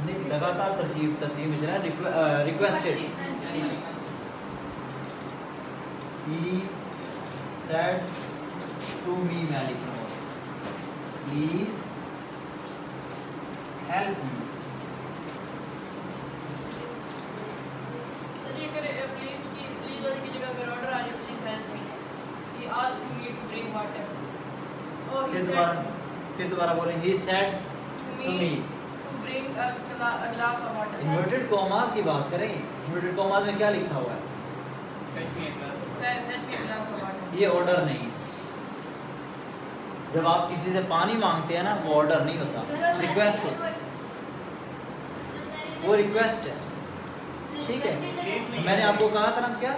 नहीं, लगातार तरतीब में चला। Requested, he said to me, मैं लिख रहा हूँ प्लीज हेल्प मी। प्लीज वाली की जगह पर ऑर्डर आ जाए, please help me, he asked me to bring water. फिर दोबारा बोलें, he said to me, to bring a glass of water. Inverted commas की बात करें, इन्वर्टेड कॉमास में क्या लिखा हुआ है? Fetch me a glass. Fetch me a glass of water. ये ऑर्डर नहीं। जब आप किसी से पानी मांगते हैं ना, वो ऑर्डर नहीं होता, रिक्वेस्ट होता है, वो रिक्वेस्ट है, ठीक है? प्लेट नहीं मैंने आपको कहा था ना क्या?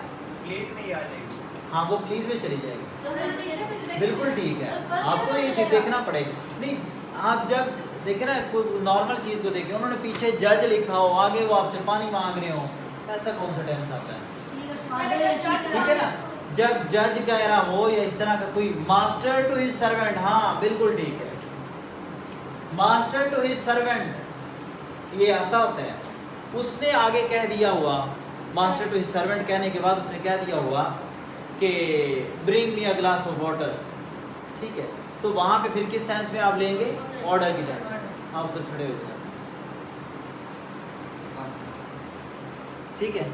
प्लेट नहीं आ जाएगी। हाँ वो प्लीज में चली जाएगी, तो फिर पीछे बिल्कुल ठीक है। आपको ये चीज देखना पड़ेगी। नहीं, आप जब देखे ना कोई नॉर्मल चीज को देखें, उन्होंने पीछे जज लिखा हो, आगे वो आपसे पानी मांग रहे हो, ऐसा कौन सा टेंस आता है? ठीक है ना? जब जज कह रहा हो या इस तरह का कोई, मास्टर टू हिज सर्वेंट, हाँ बिल्कुल ठीक है, मास्टर टू हिज सर्वेंट ये आता होता है। उसने आगे कह दिया हुआ, मास्टर टू हिज सर्वेंट कहने के बाद उसने कह दिया हुआ कि bring me a glass of water, ठीक है? तो वहां पे फिर किस सेंस में आप लेंगे? ऑर्डर की सेंस में। आप उधर खड़े हो जाए, ठीक है?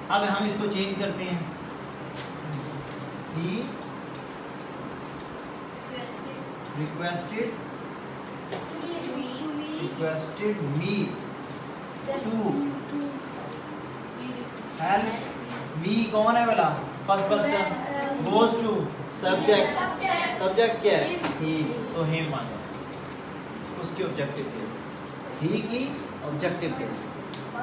अब हम इसको चेंज करते हैं, he requested me to help me, कौन है वाला? First person, goes to subject, subject क्या है? ही, तो हिम मानो उसकी ऑब्जेक्टिव केस, ही की ऑब्जेक्टिव केस।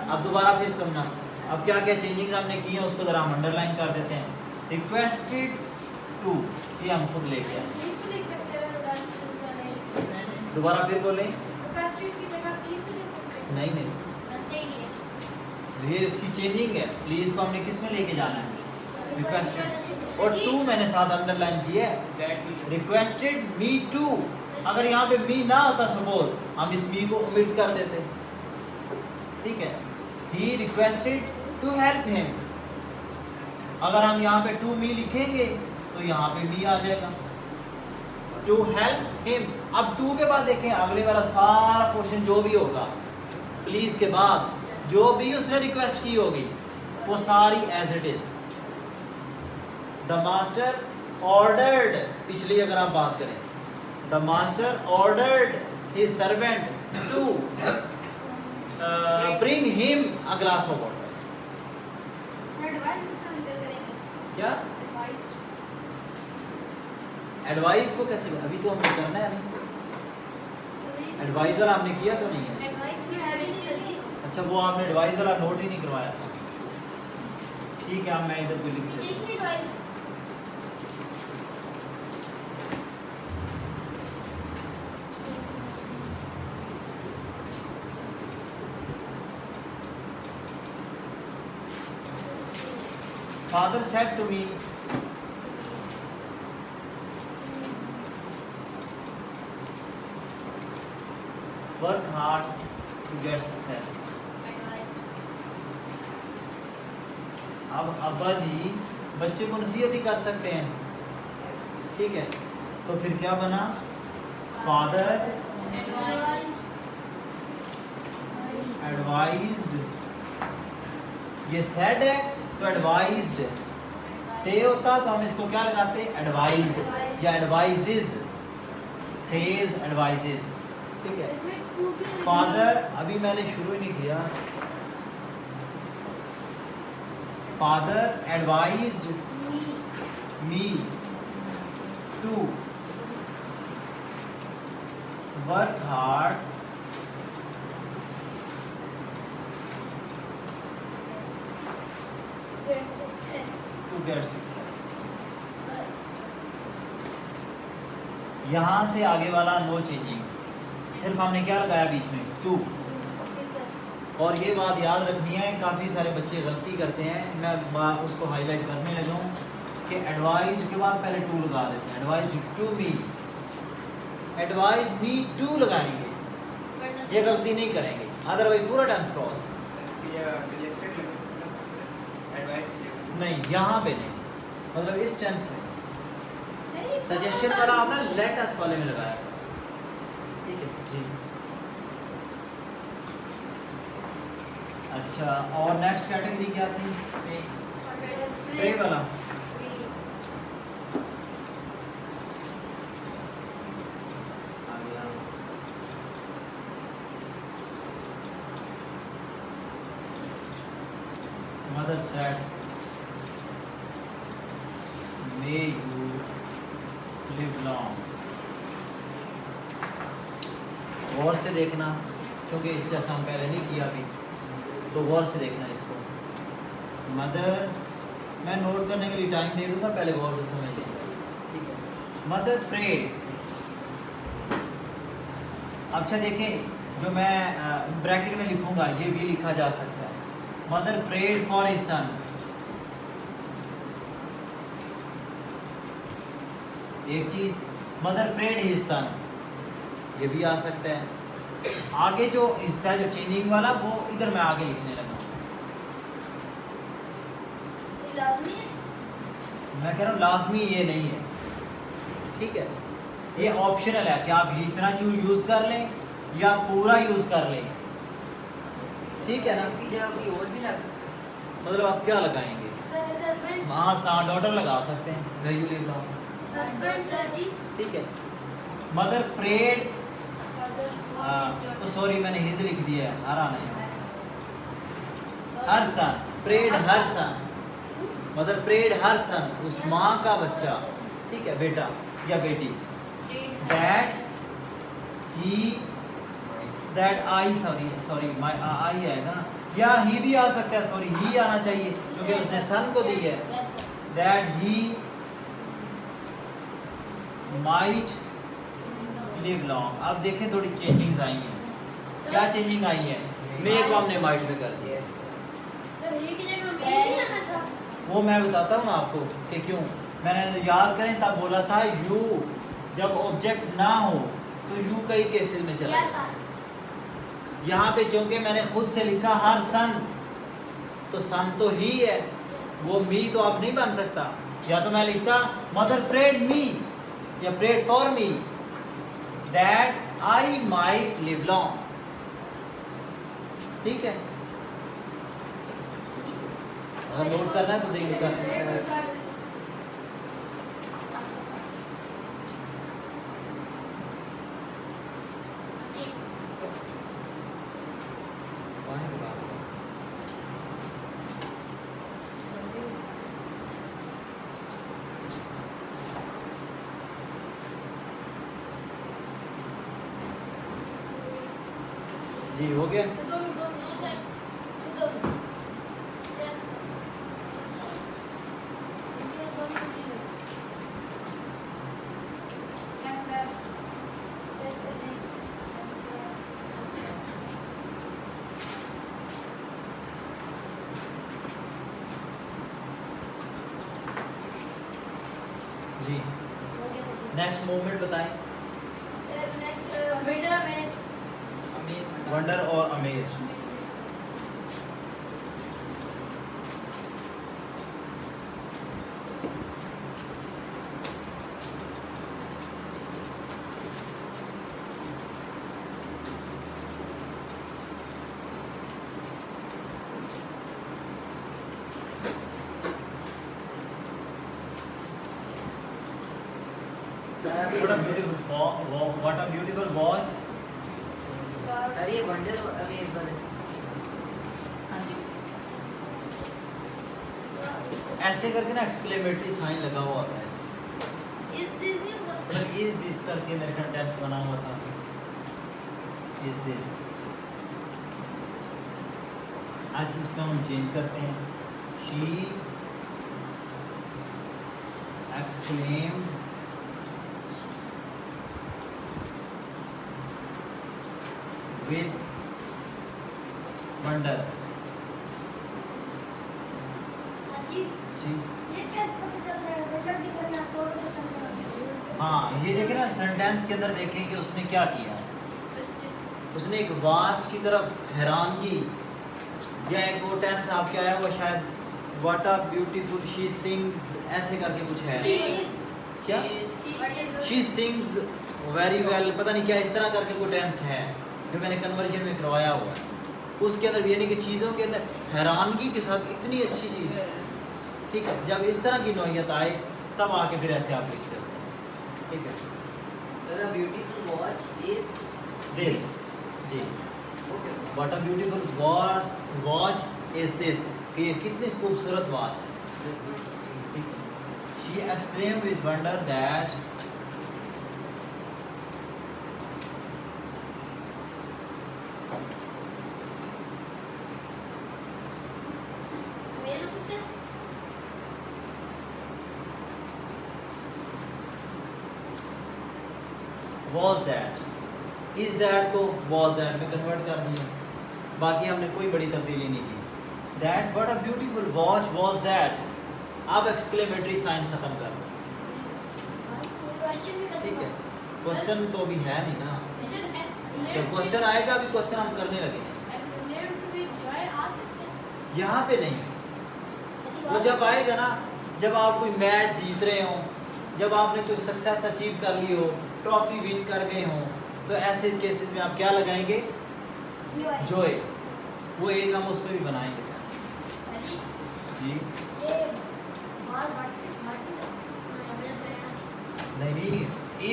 अब दोबारा फिर सुनना, अब क्या क्या चेंजिंग्स हमने की हैं उसको जरा हम अंडरलाइन कर देते हैं। रिक्वेस्टेड टू, ये हम खुद लेके आए, दोबारा फिर बोलें, नहीं नहीं, ये उसकी चेंजिंग है। प्लीज को हमने किस में लेके जाना है? रिक्वेस्टेड, और टू मैंने साथ अंडरलाइन किया है, That we requested me to. अगर यहाँ पे मी ना होता, सपोज हम इस मी को ओमिट कर देते, ठीक है? He requested to help him, अगर हम यहाँ पे टू मी लिखेंगे तो यहाँ पे मी आ जाएगा, टू हेल्प हिम। अब टू के बाद देखें अगले वाला सारा पोर्शन जो भी होगा, प्लीज के बाद जो भी उसने रिक्वेस्ट की होगी वो सारी as it is, the master ordered, पिछली अगर आप बात करें, the master ordered his servant to bring him a glass of water. Advice किससे निकल करेंगे? क्या एडवाइस एडवाइस को कैसे, अभी तो हमने करना है नहीं, एडवाइस वाला हमने किया तो नहीं है। एडवाइस में है नहीं चलिए। अच्छा वो आपने एडवाइस वाला नोट ही नहीं करवाया था। ठीक है, अब मैं इधर को लिख देता हूं। देखिए advice Father said to me, work hard to get success. अब अब्बा जी बच्चे को नसीहत ही कर सकते हैं, ठीक है, तो फिर क्या बना? फादर एडवाइज्ड, ये सेड है तो एडवाइज्ड, से होता तो हम इसको क्या लगाते? एडवाइज या एडवाइजेज, सेज एडवाइजेज, ठीक है। फादर, अभी मैंने शुरू ही नहीं किया। Father advised me to work hard to get success. यहां से आगे वाला नो चेंजिंग, सिर्फ हमने क्या लगाया बीच में? टू। और ये बात याद रखनी है, काफ़ी सारे बच्चे गलती करते हैं, मैं उसको हाईलाइट करने लगा हूँ कि एडवाइज के बाद पहले टू लगा देते हैं। Advise to me, advise me to लगाएंगे, ये गलती नहीं करेंगे, अदरवाइज पूरा टेंस क्रॉस। नहीं, यहाँ पे नहीं, मतलब इस टेंस में सजेशन वाला आपने लेट अस वाले में लगाया, ठीक है जी। अच्छा, और नेक्स्ट कैटेगरी क्या थी? प्रे वाला। आ गया। Mother said may you live long. गौर से देखना, क्योंकि इससे जैसा हम पहले नहीं किया अभी, तो गौर से देखना इसको। मदर, मैं नोट करने के लिए टाइम दे दूंगा, पहले गौर से समझ लेंगे, ठीक है। मदर प्रेड, अच्छा देखें, जो मैं ब्रैकेट में लिखूंगा ये भी लिखा जा सकता है। Mother prayed for his son, एक चीज, मदर प्रेड हिज सन, ये भी आ सकता है। आगे जो हिस्सा है जो चेंजिंग वाला, वो इधर मैं आगे लिखने लगा। लाजमी है? मैं कह रहा हूँ लाजमी ये नहीं है, ठीक है, ये ऑप्शनल है कि आप इतना यूज कर लें या पूरा यूज कर लें, ठीक है ना। इसकी जगह कोई और भी लग सकता है। मतलब आप क्या लगाएंगे? हस्बैंड, हाँ, सन डॉटर लगा सकते हैं, where you live now, husband sir ji, ठीक है। मदर प्रेड, फादर तो सॉरी मैंने हिज लिख दिया है, हर आना है। Her son, prayed her son, mother prayed her son, उस माँ का बच्चा, ठीक है, बेटा या बेटी। That he, that I, sorry my I आएगा ना, या ही भी आ सकता है, सॉरी ही आना चाहिए क्योंकि उसने सन को दी है। That he might live long. अब देखें थोड़ी चेंजिंग्स आई हैं, क्या चेंजिंग आई है? मे को हमने माइट में कर दिया, सर ये की जगह मे नहीं आना था। वो मैं बताता हूँ ना आपको कि क्यों। मैंने याद करें तब बोला था यू, जब ऑब्जेक्ट ना हो तो यू कई केसेस में चला यस जाता है। सर, यहाँ पे चूंकि मैंने खुद से लिखा हर सन, तो सन तो ही है, वो मी तो अब नहीं बन सकता। या तो मैं लिखता मदर प्रेड मी या prayed for me that I might live long, ठीक है। अगर नोट करना है तो देखिएगा। जी हो गया Sit down. Yes. Yes, sir. Yes, sir. Yes, sir. जी नेक्स्ट मूवमेंट बताएं Next, winter amaze. Amaze wonder और amaze What a beautiful watch. Sir ये वंडर अमेज वाले ऐसे करके ना एक्सक्लेमेटरी साइन लगा हुआ होता है इसमें Is this new? मतलब इज दिस करके मेरे का टेंस बना हुआ था इज दिस आज इसका हम चेंज करते हैं शी exclaimed with wonder साथी, जी ये कैसे पता चल रहा है? winter की करना, summer की करना। हाँ ये देखिए ना सेंटेंस के अंदर देखें कि उसने क्या किया है उसने एक वॉच की तरफ हैरानगी या एक वो टेंस आपके आया हुआ शायद what a beautiful she sings ऐसे करके कुछ है क्या शी सिंग्स वेरी वेल पता नहीं क्या इस तरह करके कोई टेंस है जो मैंने कन्वर्जन में करवाया हुआ है उसके अंदर यानी कि चीज़ों के अंदर हैरानगी के साथ इतनी अच्छी चीज़ ठीक है जब इस तरह की नौयत आए तब आके फिर ऐसे आप लिखते हो ठीक है sir a beautiful watch is this जी okay what a beautiful watch is this कि ये कितनी खूबसूरत वॉच है she extreme with wonder that मेरे को was that is that को was that में कन्वर्ट कर दिया बाकी हमने कोई बड़ी तब्दीली नहीं की that what a beautiful watch was that अब एक्सक्लेमेटरी साइन खत्म कर दो क्वेश्चन भी ठीक है करना। क्वेश्चन तो अभी है नहीं ना जब क्वेश्चन आएगा अभी क्वेश्चन हम करने लगे यहाँ पे नहीं वो जब आएगा ना जब आप कोई मैच जीत रहे हो जब आपने कोई सक्सेस अचीव कर ली हो ट्रॉफी विन कर गए हो तो ऐसे केसेस में आप क्या लगाएंगे जोए वो एक हम उस पर भी बनाएंगे जी नहीं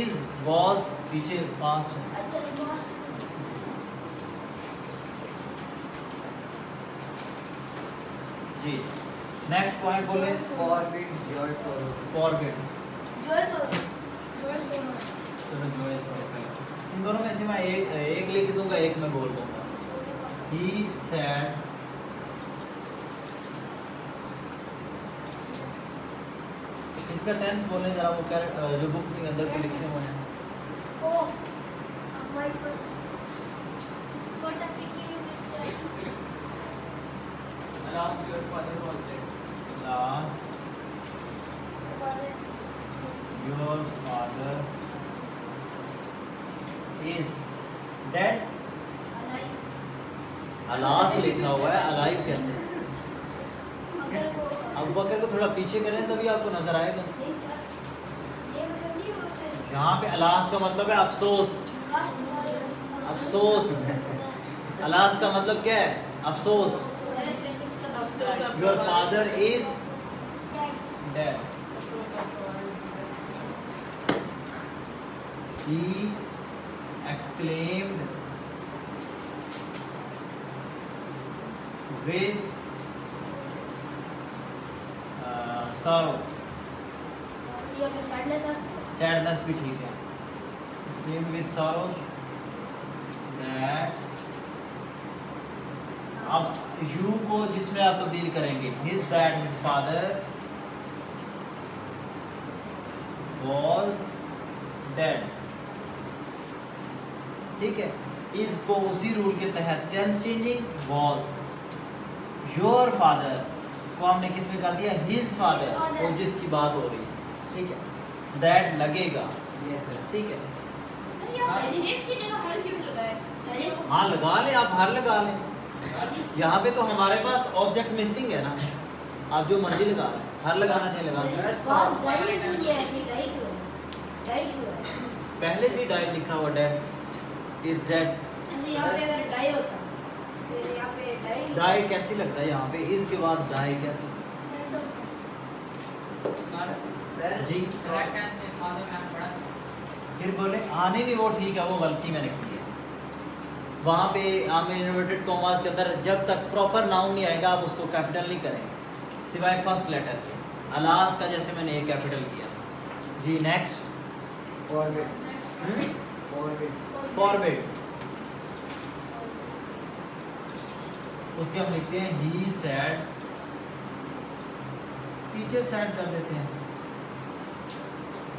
इज वॉज पीछे पास्ट जी नेक्स्ट पॉइंट बोले फॉरबिड योर सोरो फॉरबिड चलो जोए इन दोनों में से मैं एक लिख दूंगा एक मैं बोल दूंगा ही सैड इसका टेंस बोलने जरा वो जो बुक के अंदर को लिखे हुए हैं Alas, your father was dead. Last your father is dead alas लिखा हुआ है अलाइव कैसे अब बकर को थोड़ा पीछे करें तभी आपको नजर आएगा यहाँ पे अलास का मतलब है अफसोस अफसोस अलास का मतलब क्या है अफसोस your father is dead he exclaimed with sorrow sadness भी ठीक है exclaimed with sorrow that अब यू को जिसमें आप तब्दील करेंगे, his that his father was dead, ठीक है। इज को उसी रूल के तहत tense changing was, your father को हमने किस में कर दिया, हिज फादर, और जिसकी बात हो रही है, ठीक है। दैट लगेगा, यस सर। ठीक है। सर ये हर की जगह हर क्यों लगाया सर? हाँ लगा लें आप, हर लगा लें। यहाँ पे तो हमारे पास ऑब्जेक्ट मिसिंग है ना, आप जो मर्जी लगा लें, हर लगाना चाहिए लगा लें। बॉस डाई नहीं है, ऐसे डाई क्यों है? पहले से डाइट लिखा हुआ, डेड इज डेड। ऐसे यहाँ पे अगर डाई होता फिर यहाँ पे डाई डाई कैसी लगता है यहाँ पे, इसके बाद डाई कैसी, सर सर जी करेक्ट है फादर मैंने पढ़ा था। फिर बोले आने नहीं, वो ठीक है, वो गलती मैंने की है। वहाँ पे हमें इन्वर्टेड कॉमास के अंदर जब तक प्रॉपर नाउन नहीं आएगा आप उसको कैपिटल नहीं करेंगे, सिवाय फर्स्ट लेटर के। अलास का जैसे मैंने एक कैपिटल किया जी। नेक्स्ट फॉरवर्ड फॉरवर्ड, उसके हम लिखते हैं ही सैड, टीचर सैड कर देते हैं,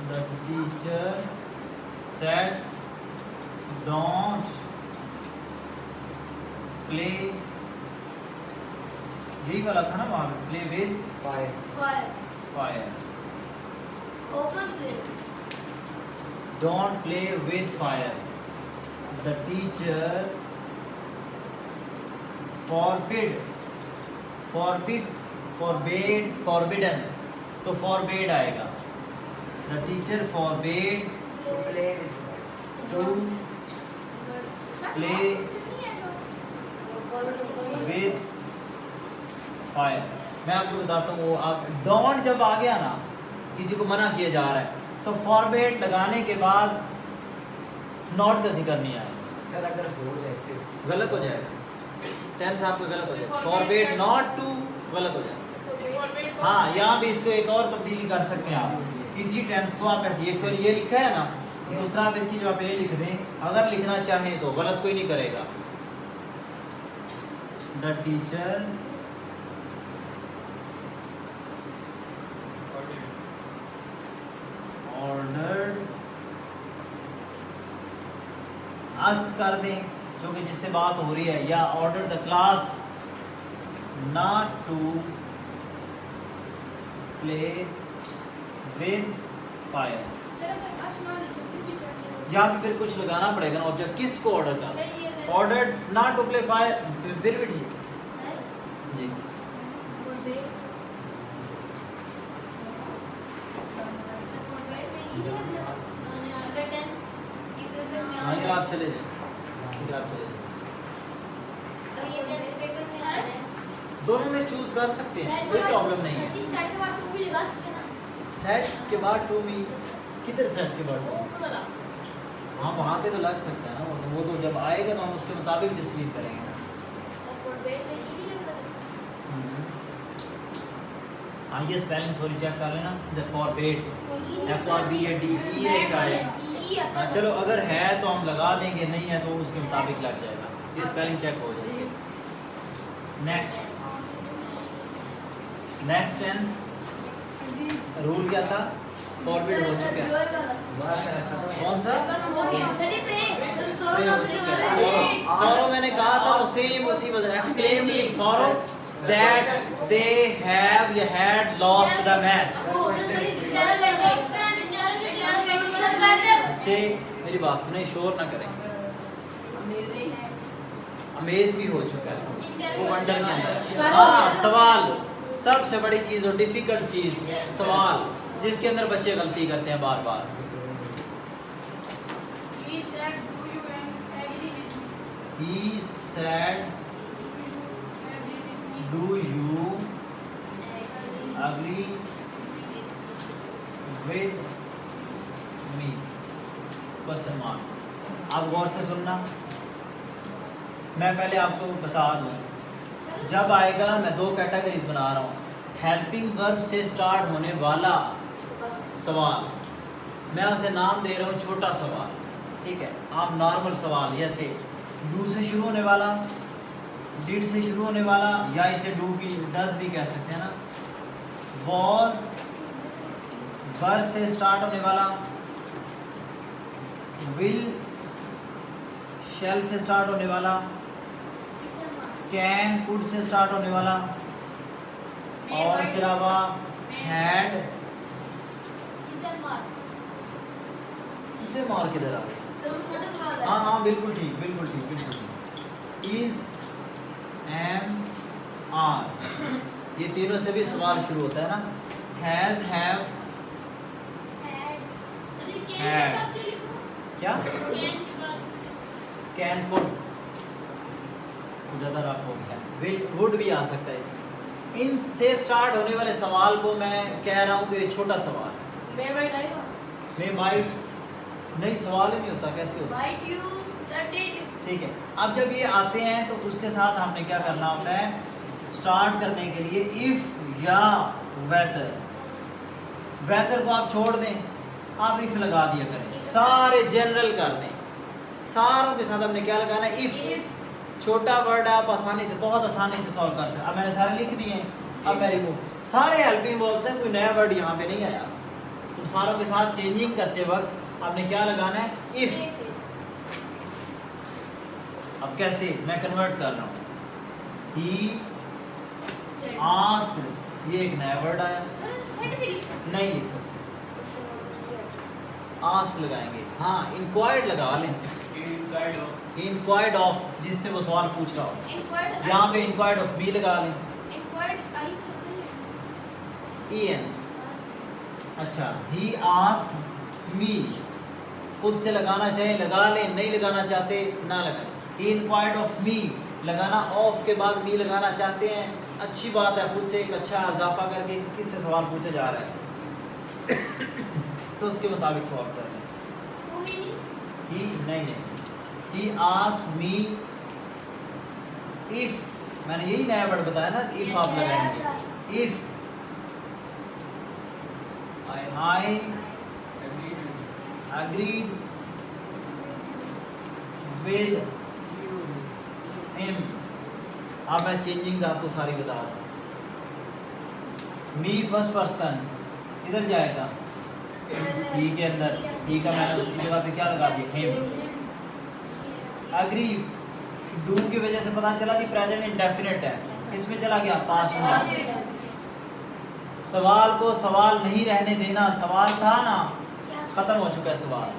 the teacher sad don't play, यही वाला था ना वहाँ पे, play with fire fire, open play don't play with fire, the teacher forbid, forbid, forbade, forbidden, तो forbade आएगा। The teacher forbade to play to play with fire। मैं आपको बताता हूँ, वो आप don't जब आ गया ना, किसी को मना किया जा रहा है, तो forbade लगाने के बाद not का जिक्र नहीं आएगा, सर अगर हो जाए फिर गलत हो जाएगा, टेंस आपका गलत हो जाएगा, forbade not to गलत हो जाएगा। हाँ यहाँ भी इसको एक और तब्दीली कर सकते हैं आप, इसी टेंस को आप ऐसे, एक तो ये लिखा है ना, दूसरा आप इसकी जगह पे ये लिख दें, अगर लिखना चाहें तो गलत कोई नहीं करेगा। द टीचर ऑर्डर्ड अस कर दें, जो कि जिससे बात हो रही है, या order the class not to play with fire, sir अगर आसमान लिखे फिर भी चाहिए यहाँ पे फिर कुछ लगाना पड़ेगा ना, ऑब्जेक्ट किसको ऑर्डर कर, सर ये order not to play fire, फिर भी ठीक जी। हाँ यार आप चले जाए, ठीक है आप चले जाए, दोनों में चूज कर सकते हैं, कोई प्रॉब्लम नहीं है। सेट के बाद टू मी, किधर सेट के बाद टू, हाँ वहाँ पे तो लग सकता है ना, वो तो जब आएगा तो हम उसके मुताबिक डिस्क्रीन करेंगे। हाँ ये स्पेलिंग सॉरी चेक कर लेना, द फॉरबेड, FORBAD हाँ चलो अगर है तो हम लगा देंगे, नहीं है तो उसके मुताबिक लग जाएगा, ये स्पेलिंग चेक हो जाएगी। नेक्स्ट टेंस रूल क्या था, फॉरवर्ड हो चुका है, कौन सा सॉरो, मैंने कहा था वो सेम उसी वजह, exclaimed in sorrow that they have या हैड लॉस्ट द मैच। अच्छे मेरी बात सुने, शोर ना करें, अमेज भी हो चुका है वो वंडर के अंदर। हाँ सवाल सबसे बड़ी चीज और डिफिकल्ट चीज, सवाल जिसके अंदर बच्चे गलती करते हैं बार बार। He said, do you agree with me? Question mark. आप गौर से सुनना, मैं पहले आपको बता दूं, जब आएगा मैं दो कैटेगरीज बना रहा हूँ, हेल्पिंग वर्ब से स्टार्ट होने वाला सवाल, मैं उसे नाम दे रहा हूँ छोटा सवाल, ठीक है, आप नॉर्मल सवाल जैसे डू से शुरू होने वाला डिड से शुरू होने वाला, या इसे डू की डज भी कह सकते हैं ना। वॉज वर से स्टार्ट होने वाला, विल शैल से स्टार्ट होने वाला, कैन कुड से स्टार्ट होने वाला, और इसके अलावा हैड इसे मार किधर आ गया? सर वो छोटा सवाल है। हाँ हाँ बिल्कुल ठीक, बिल्कुल ठीक, बिल्कुल ठीक। इज एम आर, ये तीनों से भी सवाल शुरू होता है ना। Has have Had. क्या कैन कुड ज़्यादा रफ हो गया, विल वुड भी आ सकता है इसमें। इन से स्टार्ट होने वाले सवाल को मैं कह रहा हूँ कि एक छोटा सवाल है। मैं माइट आएगा। मैं माइट नहीं, सवाल ही नहीं होता, कैसे हो सकता है? Might you certain. ठीक है, अब जब ये आते हैं तो उसके साथ हमने क्या करना होता है, स्टार्ट करने के लिए इफ या वेदर। वेदर को आप छोड़ दें, आप इफ लगा दिया करें, सारे जनरल कर दें। सारों के साथ हमने क्या लगाना है, इफ। छोटा वर्ड आप आसानी से, बहुत आसानी से सॉल्व कर सकते। अब मैंने सारे लिख दिए हैं, अब मैं रिमूव, सारे हेल्पिंग वर्ब्स हैं, कोई नया वर्ड यहाँ पे नहीं आया। तो सारों के साथ चेंजिंग करते वक्त आपने क्या लगाना है, इफ। अब कैसे मैं कन्वर्ट कर रहा हूँ, ही आस्क्ड, ये एक नया वर्ड आया, सेट भी लिख सकते नहीं लिख सकते, आस्क लगाएंगे। हाँ इंक्वायर्ड लगा लें, Inquired of. इंक्वायर्ड ऑफ, जिससे वो सवाल पूछ रहा हो। इंक्वायर्ड यहाँ पे इंक्वायर्ड ऑफ मी लगा लें, इंक्वायर्ड आई सकते ई एन। अच्छा, ही आस्क्ड मी, खुद से लगाना चाहे लगा लें, नहीं लगाना चाहते ना लगाएं। ही इंक्वायर्ड ऑफ मी लगाना, ऑफ के बाद मी लगाना चाहते हैं, अच्छी बात है, खुद से एक अच्छा इजाफा करके किससे सवाल पूछा जा रहा है तो उसके मुताबिक सवाल कर लें। टू मीनिंग ही नहीं, ही आस्क्ड मी इफ, मैंने यही नया वर्ड बताया ना, इफ आप लगाएंगे। If I agreed with him। अब मैं चेंजिंग्स आपको सारी बता रहा हूँ। मी फर्स्ट पर्सन किधर जाएगा, ही के अंदर, ही का मैंने उसकी जगह पे क्या लगा दिया, हिम। अग्री, डू की वजह से पता चला कि प्रेजेंट इंडेफिनिट है, इसमें चला गया पास्ट में। सवाल को सवाल नहीं रहने देना, सवाल था ना, खत्म हो चुका है सवाल।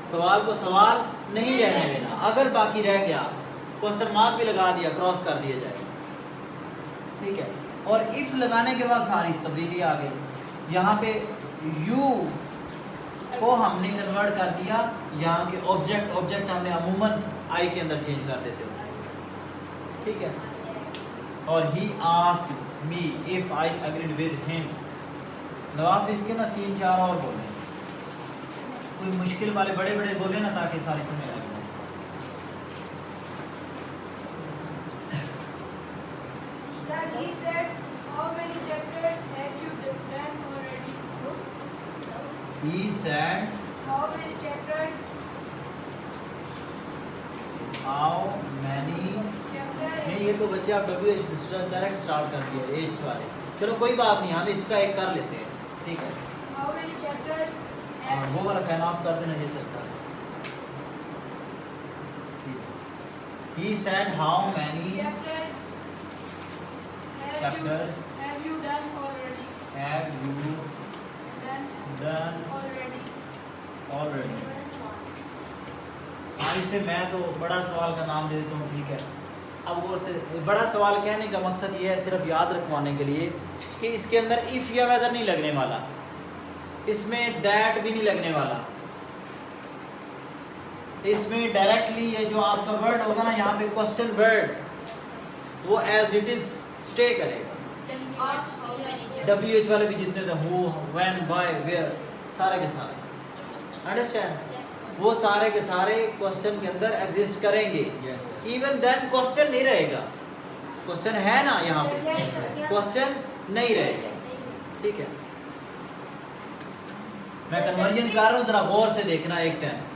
सवाल को सवाल नहीं रहने देना, अगर बाकी रह गया क्वेश्चन मार्क भी लगा दिया, क्रॉस कर दिया जाएगा। ठीक है, और इफ लगाने के बाद सारी तब्दीली आ गई। यहाँ पे यू को हमने कन्वर्ट कर दिया, यहाँ के ऑब्जेक्ट हमने अमूमन आई के अंदर चेंज कर देते हो। ठीक है, और he asked me if I agreed with him. नवाब इसके ना 3-4 और बोले, कोई मुश्किल वाले बड़े बड़े बोले ना, ताकि सारी समझ आ जाए। Sir, he said, how many chapters have you done already? He said, How many chapters? how many, नहीं ये तो बच्चे आप WH डायरेक्ट स्टार्ट कर दिए एच वाले। चलो कोई बात नहीं, हम इसका एक कर लेते हैं। ठीक है, How many chapters? और वो वाला फैन ऑफ कर देना, ये चलता है। He said how many Chapters chapters have you done already? have you done already? हाँ, इसे मैं तो बड़ा सवाल का नाम दे देता हूँ। ठीक है, अब वो से बड़ा सवाल कहने का मकसद ये है, सिर्फ याद रखवाने के लिए कि इसके अंदर इफ़ या वेदर नहीं लगने वाला, इसमें दैट भी नहीं लगने वाला, इसमें डायरेक्टली ये जो आपका वर्ड होगा ना, यहाँ पे क्वेश्चन वर्ड वो एज इट इज स्टे करेगा। WH वाले भी जितने थे, हु, व्हेन, बाय, वेयर, सारे के सारे, अंडरस्टैंड, वो सारे के सारे क्वेश्चन के अंदर एग्जिस्ट करेंगे। इवन देन क्वेश्चन नहीं रहेगा, क्वेश्चन है ना यहाँ पे, क्वेश्चन नहीं रहेगा। ठीक है, मैं कन्वर्जन कर रहा हूँ, जरा गौर से देखना। एक टेंस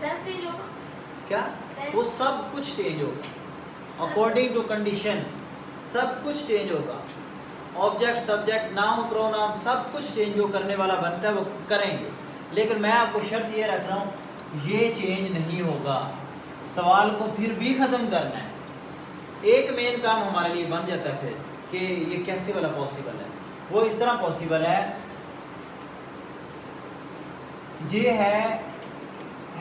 क्या, वो सब कुछ चेंज होगा। अकॉर्डिंग टू कंडीशन, सब कुछ चेंज होगा। ऑब्जेक्ट, सब्जेक्ट, नाउन, प्रोनाउन सब कुछ चेंज जो करने वाला बनता है वो करेंगे, लेकिन मैं आपको शर्त ये रख रहा हूँ ये चेंज नहीं होगा। सवाल को फिर भी ख़त्म करना है। एक मेन काम हमारे लिए बन जाता है फिर कि ये कैसे वाला पॉसिबल है। वो इस तरह पॉसिबल है, ये है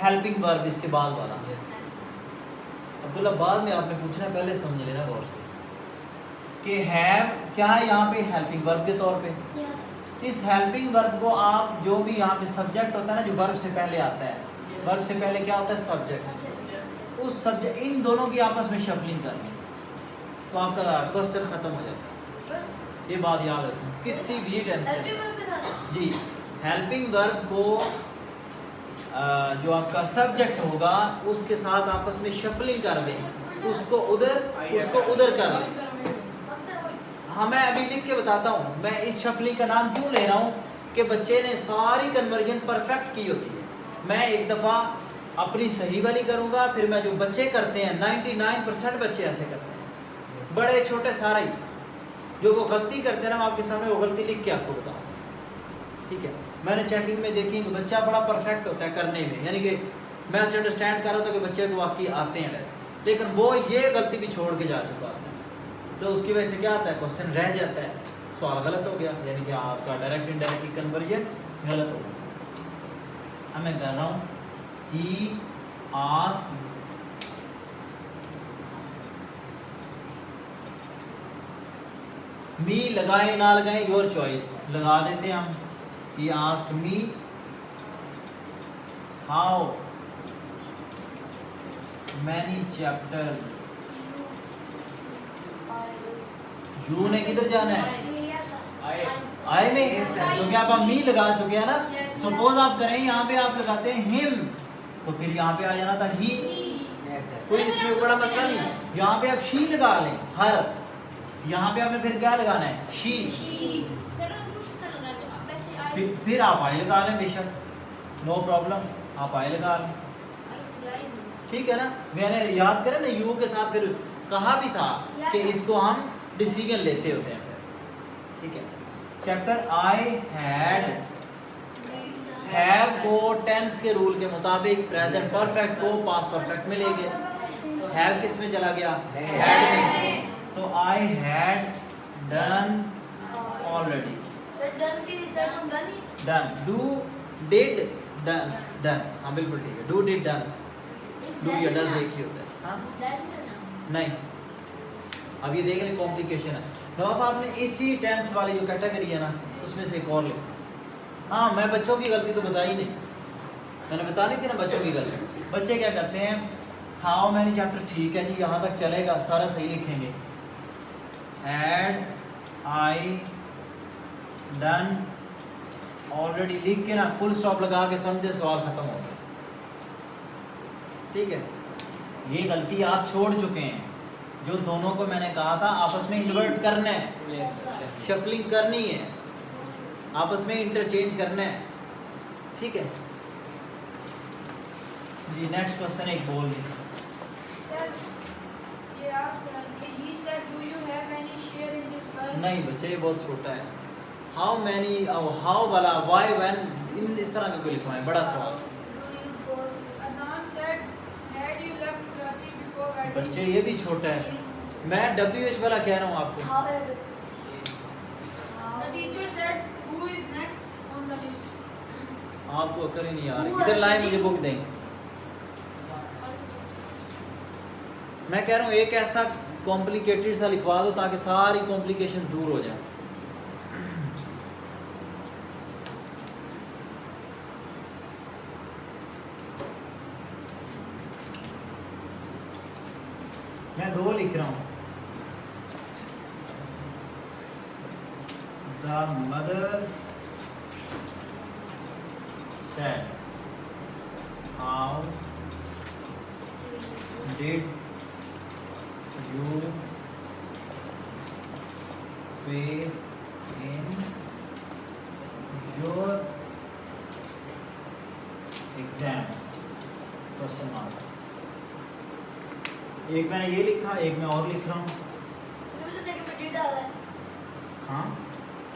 हेल्पिंग वर्ब इसके बाद वाला। अब्दुल्ला बाद में आपने पूछना है, पहले समझ लेना गौर से कि हैव क्या है यहाँ पे हेल्पिंग वर्ब के तौर पे। इस हेल्पिंग वर्ब को आप जो भी यहाँ पे सब्जेक्ट होता है ना, जो वर्ब से पहले आता है, वर्ब से पहले क्या होता है सब्जेक्ट, उस सब्जेक्ट इन दोनों की आपस में शफलिंग करनी तो आपका क्वेश्चन खत्म हो जाता है। ये बात याद रखना किसी भी टेंस में। जी, हेल्पिंग वर्ब को जो आपका सब्जेक्ट होगा उसके साथ आपस में शफलिंग कर दें, उसको उधर कर दें। हाँ, मैं अभी लिख के बताता हूँ मैं इस शफलिंग का नाम क्यों ले रहा हूँ कि बच्चे ने सारी कन्वर्जन परफेक्ट की होती है। मैं एक दफ़ा अपनी सही वाली करूँगा, फिर मैं जो बच्चे करते हैं 99% बच्चे ऐसे करते हैं, बड़े छोटे सारे ही, जो वो गलती करते हैं ना, मैं आपके सामने वो गलती लिख के आपको बताऊँ। ठीक है, मैंने चेकिंग में देखी कि बच्चा बड़ा परफेक्ट होता है करने में, यानी कि मैं उसे अंडरस्टैंड कर रहा था कि बच्चे को वाकई आते हैं, लेकिन वो ये गलती भी छोड़ के जा चुका होता है, तो उसकी वजह से क्या आता है क्वेश्चन रह जाता है, सवाल गलत हो गया, यानी कि आपका डायरेक्ट इनडायरेक्ट कन्वर्जन गलत हो गया। अब मैं कह रहा हूँ ही आस्क्ड मी, लगाए ना लगाए योर चॉइस, लगा देते हैं हम। ही asked me how many chapter, you ने किधर जाना है आई में, क्योंकि आप मी लगा चुके हैं ना। सपोज आप करें यहाँ पे आप लगाते हैं हिम, तो फिर यहाँ पे आ जाना था ही, कोई इसमें बड़ा मसला नहीं। यहाँ पे आप शी लगा लें हर, यहाँ पे आपने फिर क्या लगाना है शी, फिर आप आई लगा लें बेशक, नो प्रॉब्लम, आप आई लगा लें, ठीक है ना। मैंने याद करें ना यू के साथ फिर कहा भी था कि इसको हम डिसीजन लेते होते हैं फिर, ठीक है। चैप्टर आई हैड, हैव को टेंस के रूल के मुताबिक प्रेजेंट परफेक्ट को पास्ट परफेक्ट में ले गए, हैव किस में चला गया हैड में, तो I had done already, done, do did done, done, हाँ बिल्कुल ठीक है, डू डिड डन, डू या डज एक ही होता है, हाँ नहीं। अब ये देख लें कॉम्प्लिकेशन है, तो अब आपने इसी टेंस वाली जो कैटेगरी है ना उसमें से एक और ले। हाँ, मैं बच्चों की गलती तो बता ही नहीं, मैंने बता नहीं थी ना बच्चों की गलती। बच्चे क्या करते हैं, हाउ मैनी चैप्टर, ठीक है जी यहाँ तक चलेगा, सारा सही लिखेंगे, हैड आई डन ऑलरेडी लिख के ना फुल स्टॉप लगा के समझे सवाल खत्म हो गया, ठीक है। ये गलती आप छोड़ चुके हैं, जो दोनों को मैंने कहा था आपस में इन्वर्ट करना है, शफलिंग करनी है, आपस में इंटरचेंज करना है, ठीक है जी। नेक्स्ट क्वेश्चन एक बोल दी सर, ये ask he said do you have any share in this work, नहीं बच्चे ये बहुत छोटा है। हाउ मैनी, हाउ वाला व्हाई व्हेन, इन इस तरह का कोई लिखवाएं, बड़ा सवाल। Adnan said had you left Karachi before writing, बच्चे ये भी छोटा है, मैं WH वाला कह रहा हूँ आपको। The teacher said who is next on the list, आपको अकल ही नहीं आ रही, इधर लाए मुझे बुक दें। मैं कह रहा हूँ एक ऐसा कॉम्प्लिकेटेड सा लिखवा दो ताकि सारी कॉम्प्लिकेशंस दूर हो जाए। मैं दो लिख रहा हूँ, the mother said how did you pay in your exam, question mark। एक मैंने ये लिखा, एक मैं और लिख रहा हूँ। मुझे सेकंड में डेट आ रहा है हाँ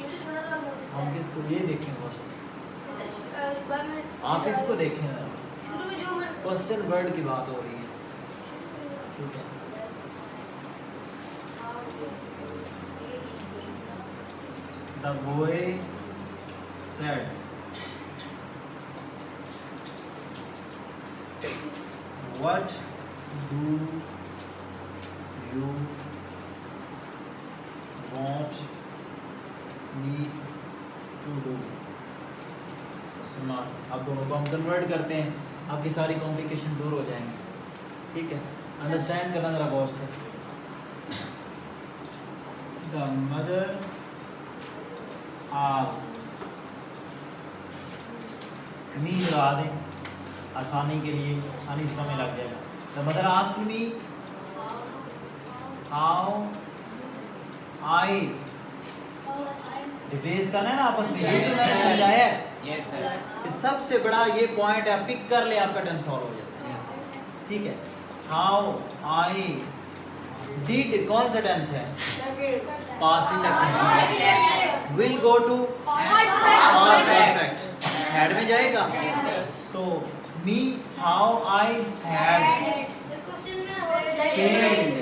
ये जो छोटा सा हम किसको ये देखें बस, बाद में आप इसको देखें। शुरू में जो मैं क्वेश्चन वर्ड की बात हो रही है, ठीक है। The boy said, what do you want me to do? Smart. अब दोनों को हम कन्वर्ट करते हैं, आपकी सारी कॉम्प्लिकेशन दूर हो जाएंगी, ठीक है। अंडरस्टैंड करना जरा गौर से। The mother asked, मी लगा दें आसानी के लिए, आसानी से समय लग जाएगा। The mother asked me how I replace करना है ना आपस में, ये जो मैंने समझाया है, यस सर। ये सबसे बड़ा ये पॉइंट है, पिक कर ले आपका टेंस सॉल्व हो जाता है, ठीक है। हाउ आई डिड कौन सा टेंस है? Past indefinite. Will go to past perfect, had में जाएगा। तो me how I had question में failed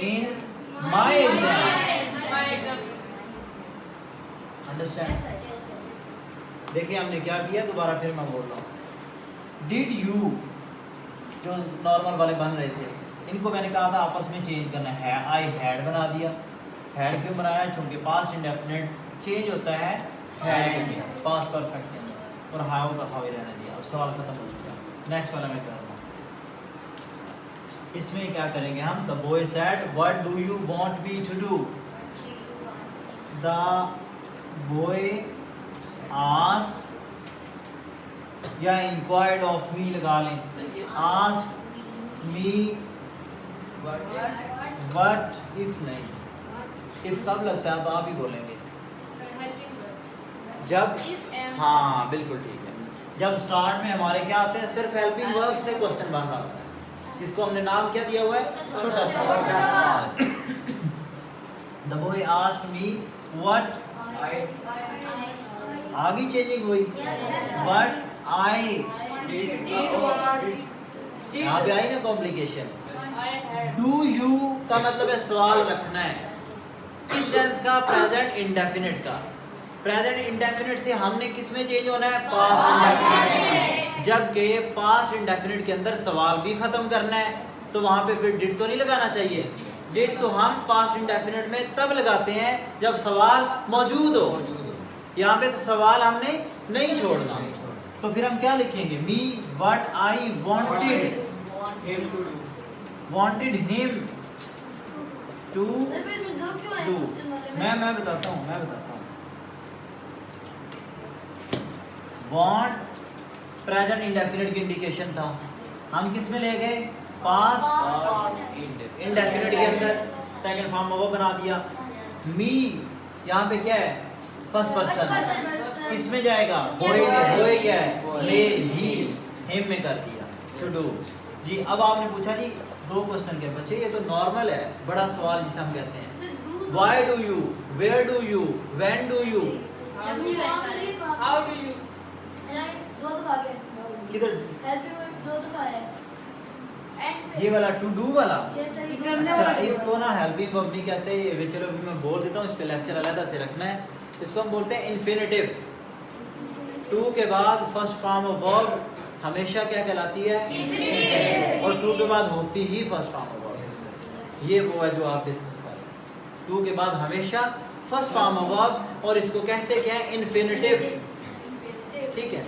in my exam। Understand? देखिए हमने क्या किया, दोबारा फिर मैं बोल रहा हूँ। डिड यू जो नॉर्मल वाले बन रहे थे, इनको मैंने कहा था आपस में चेंज करना है, आई हैड बना दिया। हैड क्यों बनाया? क्योंकि पास्ट इंडेफिनिट चेंज होता है हैड में, पास्ट परफेक्ट के अंदर, और हाउ का हाउ ही रहने दिया। अब सवाल खत्म हो चुका है। नेक्स्ट वाला मैं कर रहा हूँ। इसमें क्या करेंगे हम? The boy said what do you want me to do? The boy asked या इंक्वायर्ड ऑफ मी लगा लें, आस्क्ड मी व्हाट इफ नहीं, इफ कब लगता है? अब आप ही बोलेंगे जब, हाँ बिल्कुल ठीक है, जब स्टार्ट में हमारे क्या आते हैं, सिर्फ हेल्पिंग वर्ब से क्वेश्चन बन रहा होता है, जिसको हमने नाम क्या दिया हुआ है? छोटा सा। The boy asked me what, आगे चेंजिंग हुई, बट आई, यहाँ पे आई ना कॉम्प्लिकेशन। डू यू का मतलब है सवाल रखना है। किस टेंस का? प्रेजेंट इंडेफिनिट का। प्रेजेंट इंडेफिनिट से हमने किस में चेंज होना है? Past indefinite. जबकि पास्ट इंडेफिनिट के अंदर सवाल भी खत्म करना है, तो वहां पे फिर डिड तो नहीं लगाना चाहिए। डिड तो हम पास्ट इंडेफिनिट में तब लगाते हैं जब सवाल मौजूद हो। यहाँ पे तो सवाल हमने नहीं छोड़ना, तो फिर हम क्या लिखेंगे? Me what I wanted, wanted him to do. मैं बताता हूँ वांट प्रेजेंट इंडेफिनिट की इंडिकेशन था, हम किस में ले गए? पास्ट इंडेफिनिट के अंदर सेकंड फॉर्म वो बना दिया। मी यहाँ पे क्या है? फर्स्ट पर्सन, किसमें जाएगा? बॉय में। बॉय क्या है? प्ले, ही, हिम में कर दिया, टू डू। जी अब आपने पूछा जी दो क्वेश्चन के बच्चे, ये तो नॉर्मल है, बड़ा सवाल जिसे हम कहते हैं। Why do you, where do you, when do you, how do you, दो दफा गया, किधर? हेल्पिंग वर्ब दो दफा है। ये वाला टू डू वाला। करने अच्छा, वाला। इसको ना हेल्पिंग वर्ब नहीं कहते, ये चलो अभी मैं बोल देता हूँ, इस पे लेक्चर अलग से रखना है। इसको हम बोलते हैं इन्फिनेटिव। टू के बाद फर्स्ट फॉर्म ऑफ वर्ब हमेशा क्या कहलाती है? Infinitive। और टू के बाद होती ही फर्स्ट फॉर्म ऑफ वर्ब। ये वो है जो आप डिस्कस कर रहे हैं। टू के बाद हमेशा फर्स्ट फॉर्म ऑफ वर्ब, और इसको कहते क्या है? इन्फिनेटिव। ठीक है,